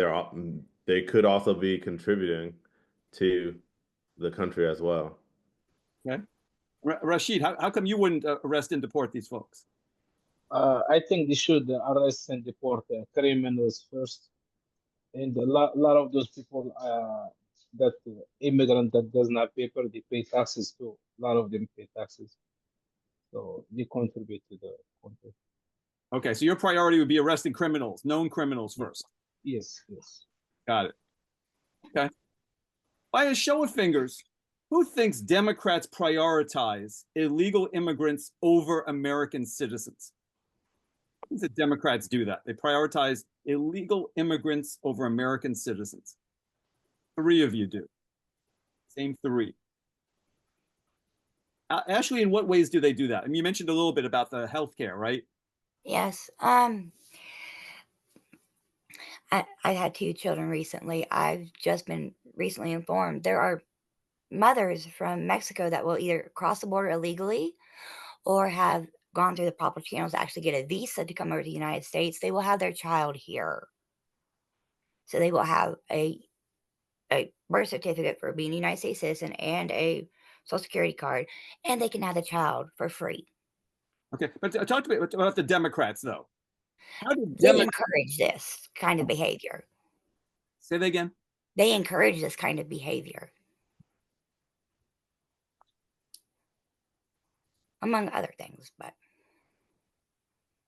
they could also be contributing to the country as well. Okay, Rashid, how come you wouldn't arrest and deport these folks? I think they should arrest and deport criminals first, and a lot of those people that immigrant that doesn't have paper, they pay taxes too. A lot of them pay taxes, so they contribute to the country. Okay, so your priority would be arresting criminals, known criminals first. Yes. Got it. Okay. By a show of fingers, who thinks Democrats prioritize illegal immigrants over American citizens? The Democrats do that. They prioritize illegal immigrants over American citizens. 3 of you do. Same 3. Ashley, in what ways do they do that? I mean, you mentioned a little bit about the healthcare, right? Yes. I had 2 children recently. I've just been recently informed there are mothers from Mexico that will either cross the border illegally or have gone through the proper channels to actually get a visa to come over to the United States, they will have their child here. So they will have a birth certificate for being a United States citizen and a social security card, and they can have the child for free. Okay, but talk to me about the Democrats, though. How do They Democrats encourage this kind of behavior. say that again? They encourage this kind of behavior. Among other things, but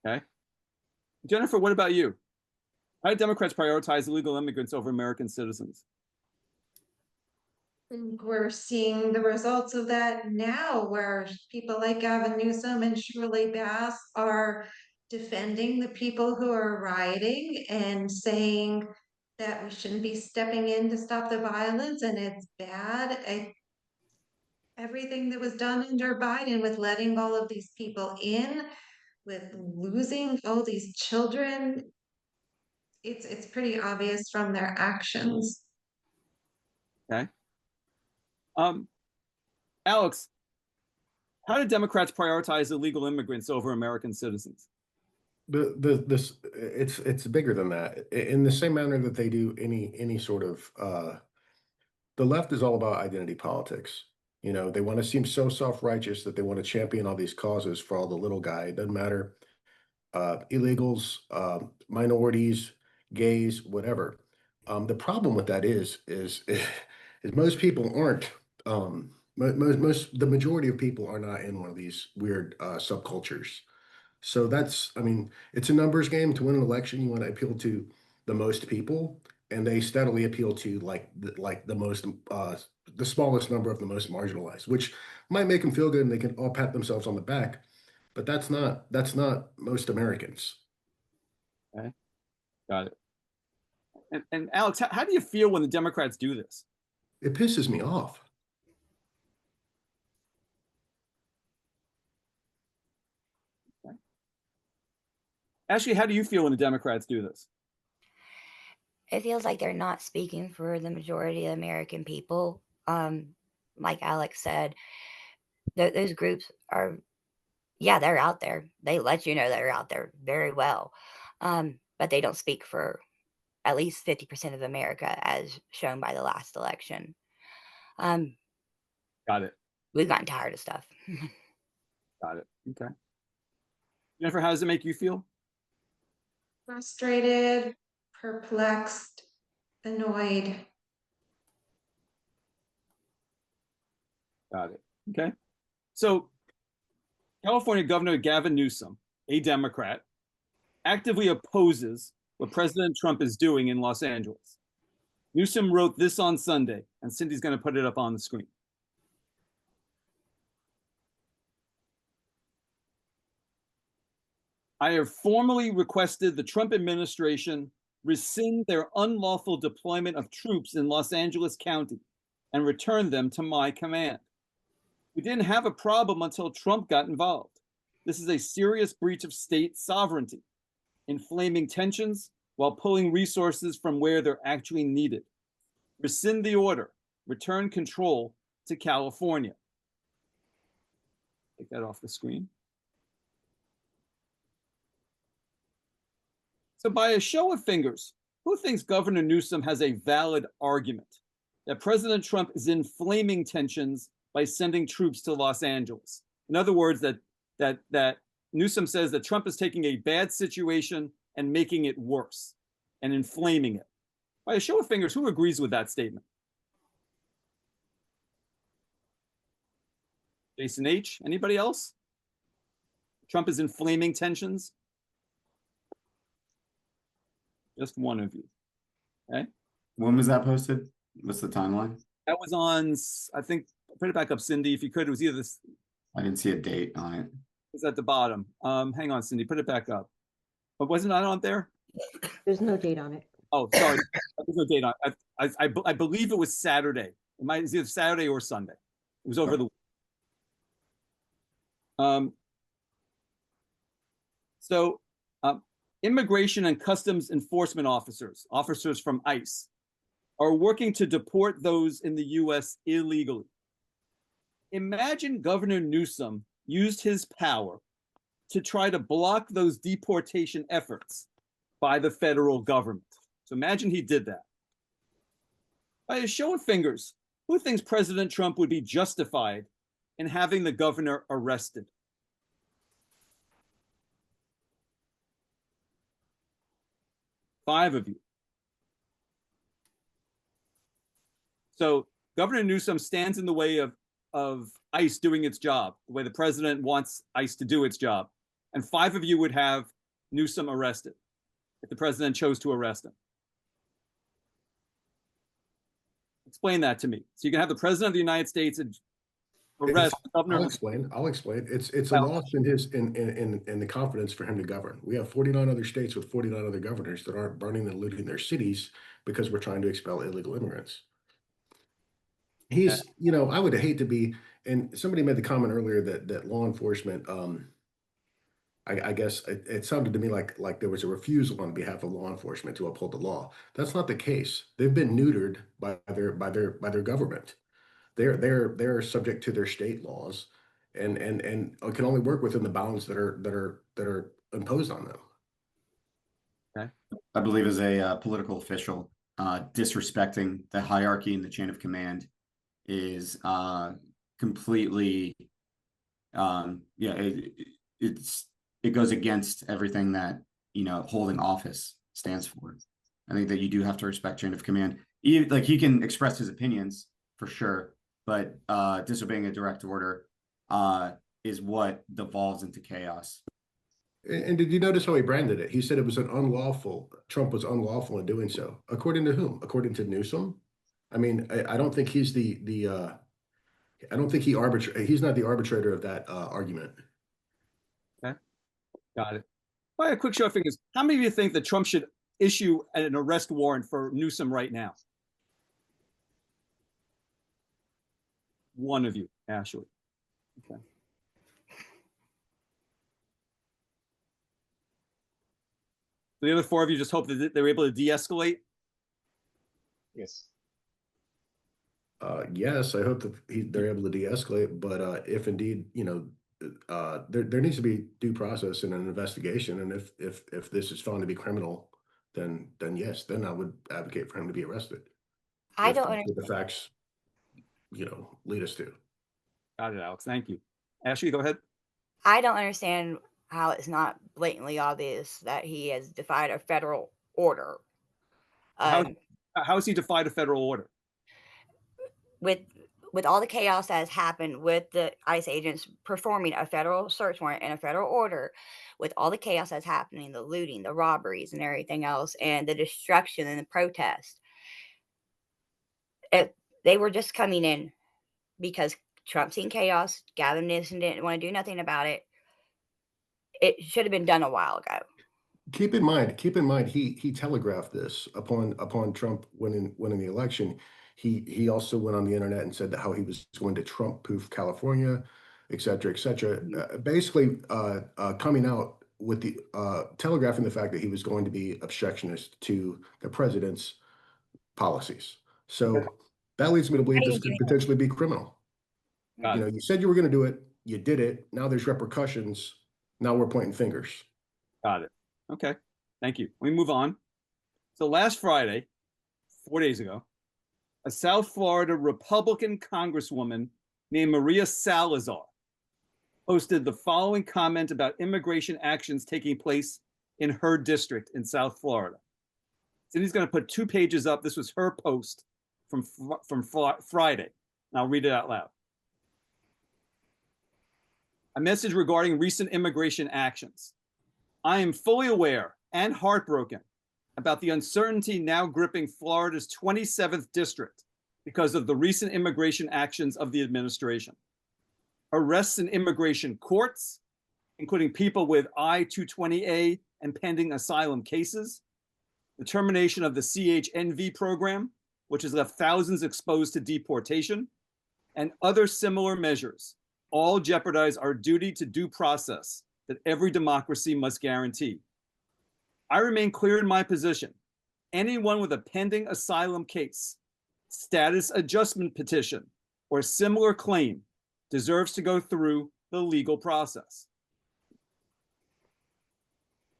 Okay, Jennifer, what about you? How do Democrats prioritize illegal immigrants over American citizens? We're seeing the results of that now, where people like Gavin Newsom and Shirley Bass are defending the people who are rioting and saying that we shouldn't be stepping in to stop the violence and it's bad. Everything that was done under Biden with letting all of these people in, with losing all these children, it's pretty obvious from their actions. Okay. Alex, how do Democrats prioritize illegal immigrants over American citizens? It's bigger than that. In the same manner that they do any sort of the left is all about identity politics. You know, they want to seem so self-righteous that they want to champion all these causes for all the little guy. It doesn't matter. Illegals, minorities, gays, whatever. The problem with that is most people aren't. The majority of people are not in one of these weird subcultures. So I mean, it's a numbers game. To win an election, you want to appeal to the most people, and they steadily appeal to the smallest number of the most marginalized, which might make them feel good and they can all pat themselves on the back, but that's not most Americans. Okay, got it. And Alex, how do you feel when the Democrats do this? It pisses me off. Ashley, how do you feel when the Democrats do this? it feels like they're not speaking for the majority of American people. Like Alex said, those groups are, yeah, they're out there. They let you know they're out there very well. But they don't speak for at least 50% of America, as shown by the last election. Got it. We've gotten tired of stuff. Got it. Okay. Jennifer, how does it make you feel? Frustrated, perplexed, annoyed. Got it. Okay. So California Governor Gavin Newsom, a Democrat, actively opposes what President Trump is doing in Los Angeles. Newsom wrote this on Sunday, and Cindy's going to put it up on the screen. I have formally requested the Trump administration rescind their unlawful deployment of troops in Los Angeles County and return them to my command. We didn't have a problem until Trump got involved. This is a serious breach of state sovereignty, inflaming tensions while pulling resources from where they're actually needed. Rescind the order, return control to California. Take that off the screen. So by a show of fingers, who thinks Governor Newsom has a valid argument that President Trump is inflaming tensions by sending troops to Los Angeles? In other words, that Newsom says that Trump is taking a bad situation and making it worse and inflaming it. By a show of fingers, who agrees with that statement? Jason H., anybody else? Trump is inflaming tensions? Just one of you. Okay. When was that posted? What's the timeline? That was on, I think, put it back up, Cindy, if you could. It was either this. I didn't see a date on it. It's at the bottom. Hang on, Cindy, put it back up. But wasn't that on there? There's no date on it. Oh, sorry. There's no date on it. I believe it was Saturday. It might be either Saturday or Sunday. It was over the Immigration and Customs Enforcement officers from ICE, are working to deport those in the U.S. illegally. Imagine Governor Newsom used his power to try to block those deportation efforts by the federal government. So imagine he did that. By a show of fingers, who thinks President Trump would be justified in having the governor arrested? Five of you. So Governor Newsom stands in the way of ICE doing its job, the way the president wants ICE to do its job. And five of you would have Newsom arrested if the president chose to arrest him. Explain that to me. So you can have the president of the United States arrest the governor. I'll explain. It's a loss in his in the confidence for him to govern. We have 49 other states with 49 other governors that aren't burning and looting their cities because we're trying to expel illegal immigrants. He's, you know, I would hate to be, and somebody made the comment earlier that law enforcement, I guess it sounded to me like there was a refusal on behalf of law enforcement to uphold the law. That's not the case. They've been neutered by their government. They're subject to their state laws, and can only work within the bounds that are imposed on them. Okay. I believe as a political official, disrespecting the hierarchy and the chain of command is completely, it goes against everything that, you know, holding office stands for. I think that you do have to respect chain of command. Like, he can express his opinions for sure, but disobeying a direct order is what devolves into chaos. And did you notice how he branded it? He said it was Trump was unlawful in doing so. According to whom? According to Newsom? I mean, I don't think he's I don't think he's not the arbitrator of that argument. Okay, got it. By a quick show of fingers, how many of you think that Trump should issue an arrest warrant for Newsom right now? One of you, Ashley. Okay. The other four of you just hope that they were able to de-escalate? Yes. Yes, I hope that they're able to de-escalate, but if indeed, you know, there needs to be due process and an investigation, and if this is found to be criminal, then yes, then I would advocate for him to be arrested. I If don't that's what understand. the facts, you know, lead us to. Got it, Alex. Thank you. Ashley, go ahead. I don't understand how it's not blatantly obvious that he has defied a federal order. How has he defied a federal order? With all the chaos that has happened with the ICE agents performing a federal search warrant and a federal order, with all the chaos that's happening, the looting, the robberies, and everything else, and the destruction and the protest, they were just coming in because Trump seen chaos. Gavin Newsom didn't want to do nothing about it. It should have been done a while ago. Keep in mind, he telegraphed this upon Trump winning the election. He also went on the internet and said that how he was going to Trump-proof California, et cetera, et cetera. Basically, coming out with the telegraphing the fact that he was going to be obstructionist to the president's policies. So that leads me to believe this could potentially be criminal. You know, you said you were going to do it, you did it. Now there's repercussions. Now we're pointing fingers. Got it. Okay. Thank you. We move on. So last Friday, 4 days ago, a South Florida Republican congresswoman named Maria Salazar posted the following comment about immigration actions taking place in her district in South Florida. Cindy's going to put 2 pages up. This was her post from Friday, and I'll read it out loud. A message regarding recent immigration actions. I am fully aware and heartbroken about the uncertainty now gripping Florida's 27th district because of the recent immigration actions of the administration. Arrests in immigration courts, including people with I-220A and pending asylum cases, the termination of the CHNV program, which has left thousands exposed to deportation, and other similar measures, all jeopardize our duty to due process that every democracy must guarantee. I remain clear in my position. Anyone with a pending asylum case, status adjustment petition, or similar claim deserves to go through the legal process.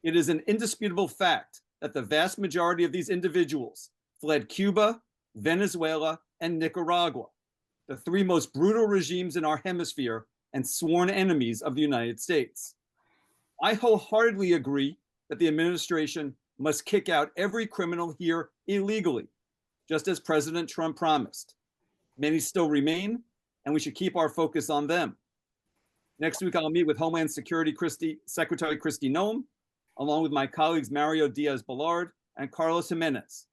It is an indisputable fact that the vast majority of these individuals fled Cuba, Venezuela, and Nicaragua, the three most brutal regimes in our hemisphere and sworn enemies of the United States. I wholeheartedly agree that the administration must kick out every criminal here illegally, just as President Trump promised. Many still remain, and we should keep our focus on them. Next week, I'll meet with Homeland Security Secretary Kristi Noem, along with my colleagues Mario Diaz-Balart and Carlos Jimenez,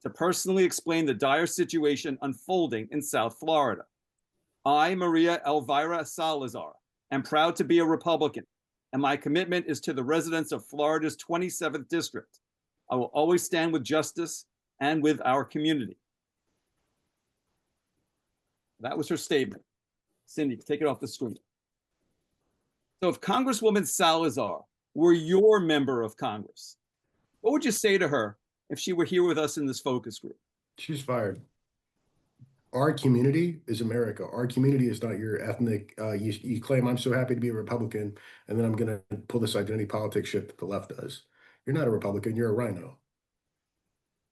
to personally explain the dire situation unfolding in South Florida. I, Maria Elvira Salazar, am proud to be a Republican, and my commitment is to the residents of Florida's 27th District. I will always stand with justice and with our community. That was her statement. Cindy, take it off the screen. So if Congresswoman Salazar were your member of Congress, what would you say to her if she were here with us in this focus group? She's fired. Our community is America. Our community is not your ethnic. You claim I'm so happy to be a Republican, and then I'm going to pull this identity politics shit that the left does. You're not a Republican. You're a rhino.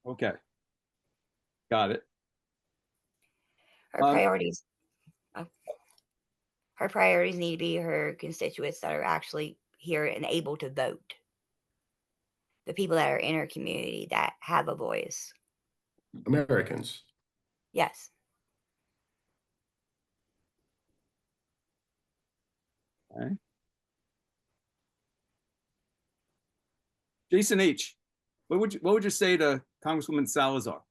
Okay. Got it. Her priorities. Her priorities need to be her constituents that are actually here and able to vote. The people that are in her community that have a voice. Americans. Yes. Okay. Jason H., what would you say to Congresswoman Salazar?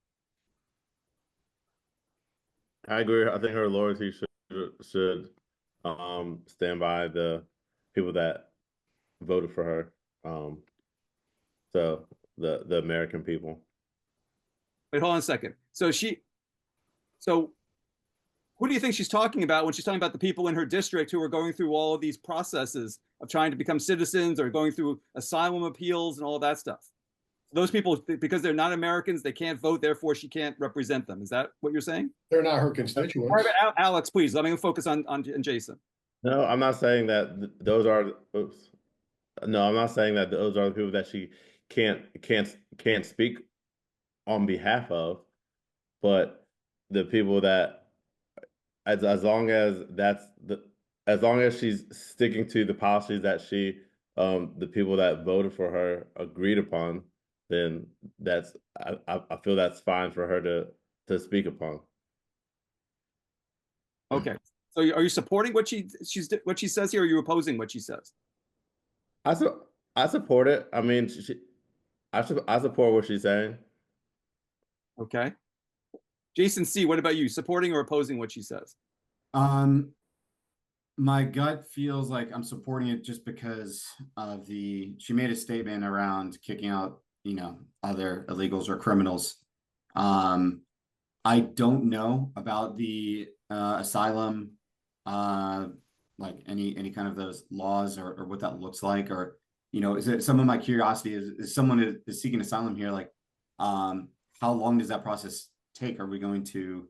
I agree. I think her loyalty should stand by the people that voted for her. So the American people. Wait, hold on a second. So who do you think she's talking about when she's talking about the people in her district who are going through all of these processes of trying to become citizens or going through asylum appeals and all of that stuff? Those people, because they're not Americans, they can't vote, therefore she can't represent them. Is that what you're saying? They're not her constituents. Alex, please, let me focus on Jason. No, I'm not saying that those are. Oops. No, I'm not saying that those are the people that she can't speak on behalf of, but the people that, as long as she's sticking to the policies that the people that voted for her agreed upon, then I feel that's fine for her to speak upon. Okay, so are you supporting what she says here, or are you opposing what she says? I support it. I mean, I support what she's saying. Okay. Jason C., what about you? Supporting or opposing what she says? My gut feels like I'm supporting it just because of she made a statement around kicking out, other illegals or criminals. I don't know about the asylum, like any kind of those laws or what that looks like, or, is it some of my curiosity is someone is seeking asylum here, like, how long does that process take? Are we going to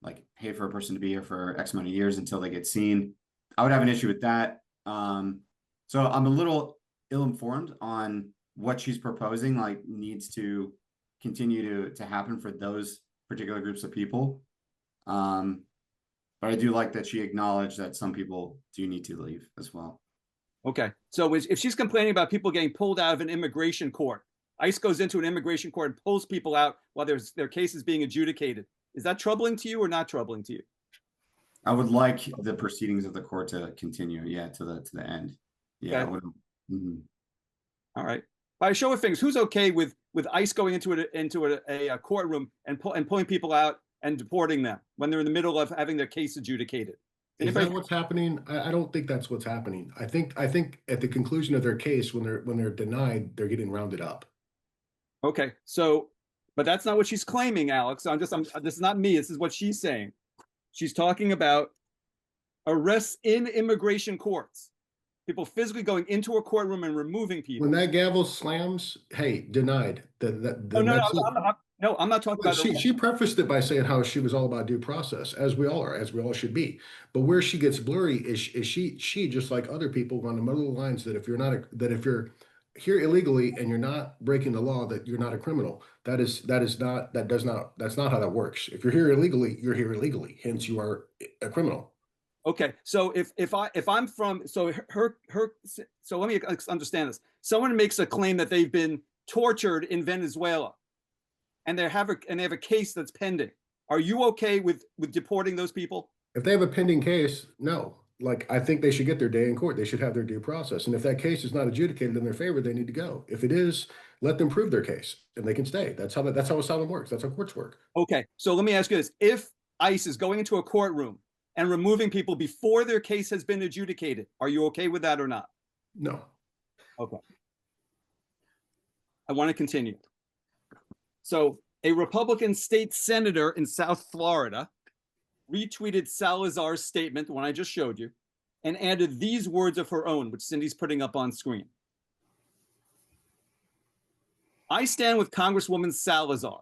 like pay for a person to be here for X amount of years until they get seen? I would have an issue with that. So I'm a little ill-informed on what she's proposing, like needs to continue to happen for those particular groups of people. But I do like that she acknowledged that some people do need to leave as well. Okay, so if she's complaining about people getting pulled out of an immigration court, ICE goes into an immigration court and pulls people out while their case is being adjudicated, is that troubling to you or not troubling to you? I would like the proceedings of the court to continue, to the end. Yeah. Okay. All right. By a show of things, who's okay with ICE going into a courtroom and pulling people out and deporting them when they're in the middle of having their case adjudicated? Is that what's happening? I don't think that's what's happening. I think at the conclusion of their case, when they're denied, they're getting rounded up. Okay, so, but that's not what she's claiming, Alex. This is not me. This is what she's saying. She's talking about arrests in immigration courts. People physically going into a courtroom and removing people. When that gavel slams, hey, denied. No, I'm not talking about. She prefaced it by saying how she was all about due process, as we all are, as we all should be. But where she gets blurry is she just like other people on the middle of the lines that if here illegally and you're not breaking the law, that you're not a criminal. That's not how that works. If you're here illegally, you're here illegally. Hence, you are a criminal. Okay, so if I'm from, so so let me understand this. Someone makes a claim that they've been tortured in Venezuela, and they have a case that's pending. Are you okay with deporting those people? If they have a pending case, no. Like, I think they should get their day in court. They should have their due process. And if that case is not adjudicated in their favor, they need to go. If it is, let them prove their case and they can stay. That's how asylum works. That's how courts work. Okay, so let me ask you this. If ICE is going into a courtroom and removing people before their case has been adjudicated, are you okay with that or not? No. Okay. I want to continue. So a Republican state senator in South Florida retweeted Salazar's statement, the one I just showed you, and added these words of her own, which Cindy's putting up on screen. I stand with Congresswoman Salazar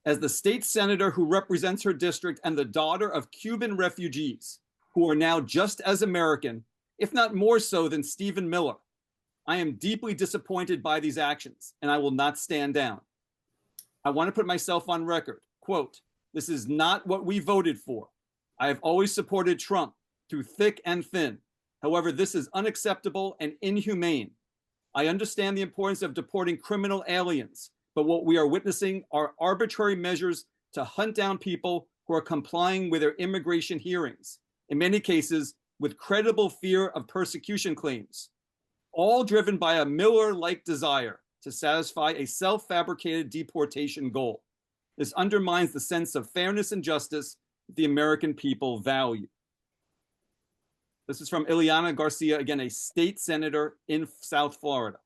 as the state senator who represents her district and the daughter of Cuban refugees who are now just as American, if not more so than Stephen Miller. I am deeply disappointed by these actions, and I will not stand down. I want to put myself on record. Quote, this is not what we voted for. I have always supported Trump through thick and thin. However, this is unacceptable and inhumane. I understand the importance of deporting criminal aliens, but what we are witnessing are arbitrary measures to hunt down people who are complying with their immigration hearings, in many cases with credible fear of persecution claims, all driven by a Miller-like desire to satisfy a self-fabricated deportation goal. This undermines the sense of fairness and justice the American people value. This is from Ileana Garcia, again, a state senator in South Florida.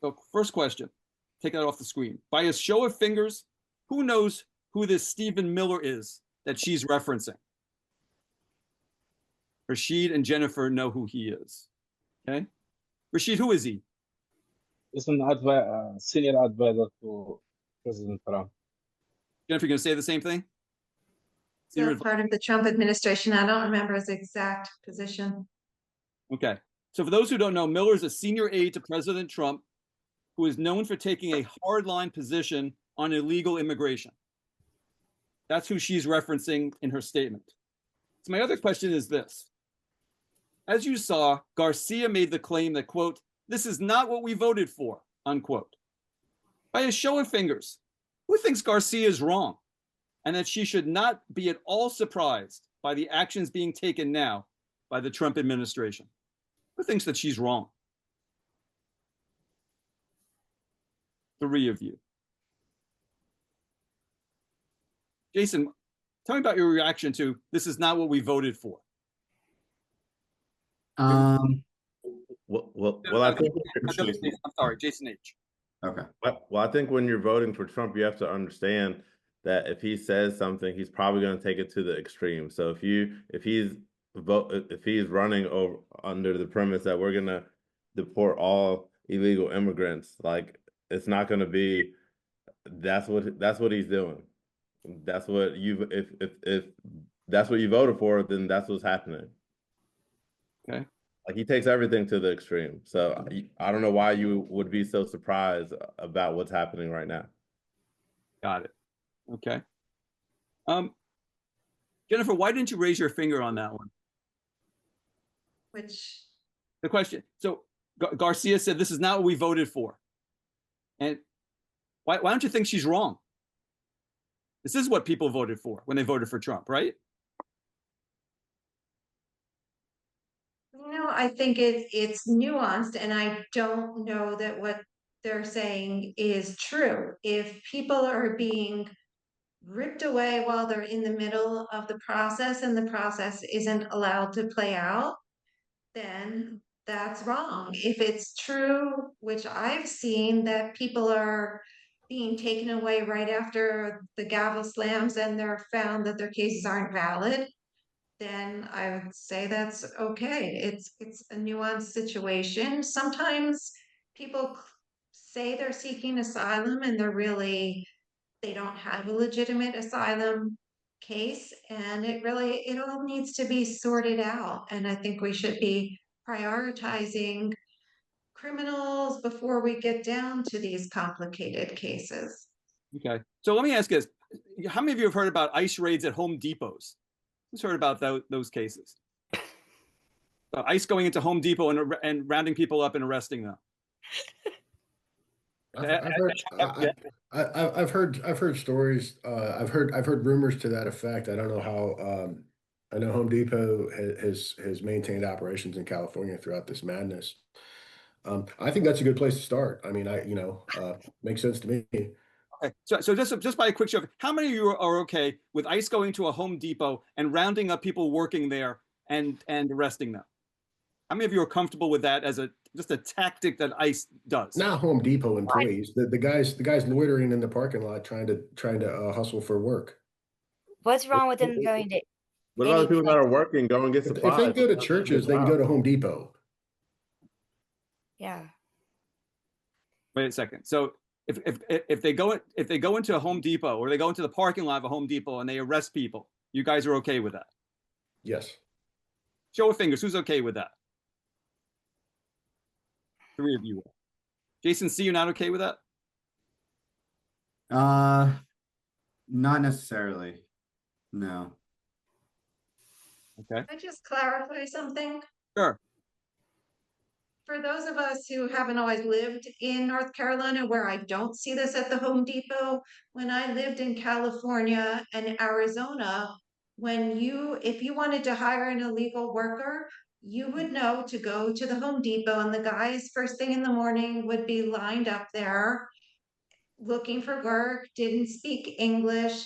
So first question, take that off the screen. By a show of fingers, who knows who this Stephen Miller is that she's referencing? Rashid and Jennifer know who he is. Okay. Rashid, who is he? He's an senior advisor to President Trump. Jennifer, you going to say the same thing? Still part of the Trump administration. I don't remember his exact position. Okay. So for those who don't know, Miller is a senior aide to President Trump who is known for taking a hardline position on illegal immigration. That's who she's referencing in her statement. So my other question is this. As you saw, Garcia made the claim that, quote, this is not what we voted for, unquote. By a show of fingers, who thinks Garcia is wrong and that she should not be at all surprised by the actions being taken now by the Trump administration? Who thinks that she's wrong? Three of you. Jason, tell me about your reaction to this is not what we voted for. Well, I think. I'm sorry, Jason H. Okay. Well, I think when you're voting for Trump, you have to understand that if he says something, he's probably going to take it to the extreme. So if he's running over under the premise that we're going to deport all illegal immigrants, like it's not going to be. That's what he's doing. That's what if that's what you voted for, then that's what's happening. Okay. Like he takes everything to the extreme. So I don't know why you would be so surprised about what's happening right now. Got it. Okay. Jennifer, why didn't you raise your finger on that one? Which? The question. So Garcia said, this is not what we voted for. And why don't you think she's wrong? This is what people voted for when they voted for Trump, right? No, I think it's nuanced, and I don't know that what they're saying is true. If people are being ripped away while they're in the middle of the process and the process isn't allowed to play out, then that's wrong. If it's true, which I've seen, that people are being taken away right after the gavel slams and they're found that their cases aren't valid, then I would say that's okay. It's a nuanced situation. Sometimes people say they're seeking asylum and they don't have a legitimate asylum case, and it all needs to be sorted out. And I think we should be prioritizing criminals before we get down to these complicated cases. Okay. So let me ask you this. How many of you have heard about ICE raids at Home Depots? Who's heard about those cases? ICE going into Home Depot and rounding people up and arresting them. I've heard stories. I've heard rumors to that effect. I don't know how. I know Home Depot has maintained operations in California throughout this madness. I think that's a good place to start. I mean, makes sense to me. Okay. So just by a quick show, how many of you are okay with ICE going to a Home Depot and rounding up people working there and arresting them? How many of you are comfortable with that as just a tactic that ICE does? Not Home Depot employees. The guys loitering in the parking lot trying to hustle for work. What's wrong with them going to? What about the people that are working, go and get If supplies? they go to churches, they can go to Home Depot. Yeah. Wait a second. So if they go into a Home Depot or they go into the parking lot of a Home Depot and they arrest people, you guys are okay with that? Yes. Show of fingers. Who's okay with that? 3 of you. Jason C, you're not okay with that? Not necessarily. No. Okay. Can I just clarify something? Sure. For those of us who haven't always lived in North Carolina, where I don't see this at the Home Depot, when I lived in California and Arizona, if you wanted to hire an illegal worker, you would know to go to the Home Depot, and the guys first thing in the morning would be lined up there looking for work, didn't speak English.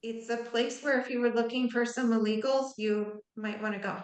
It's a place where if you were looking for some illegals, you might want to go.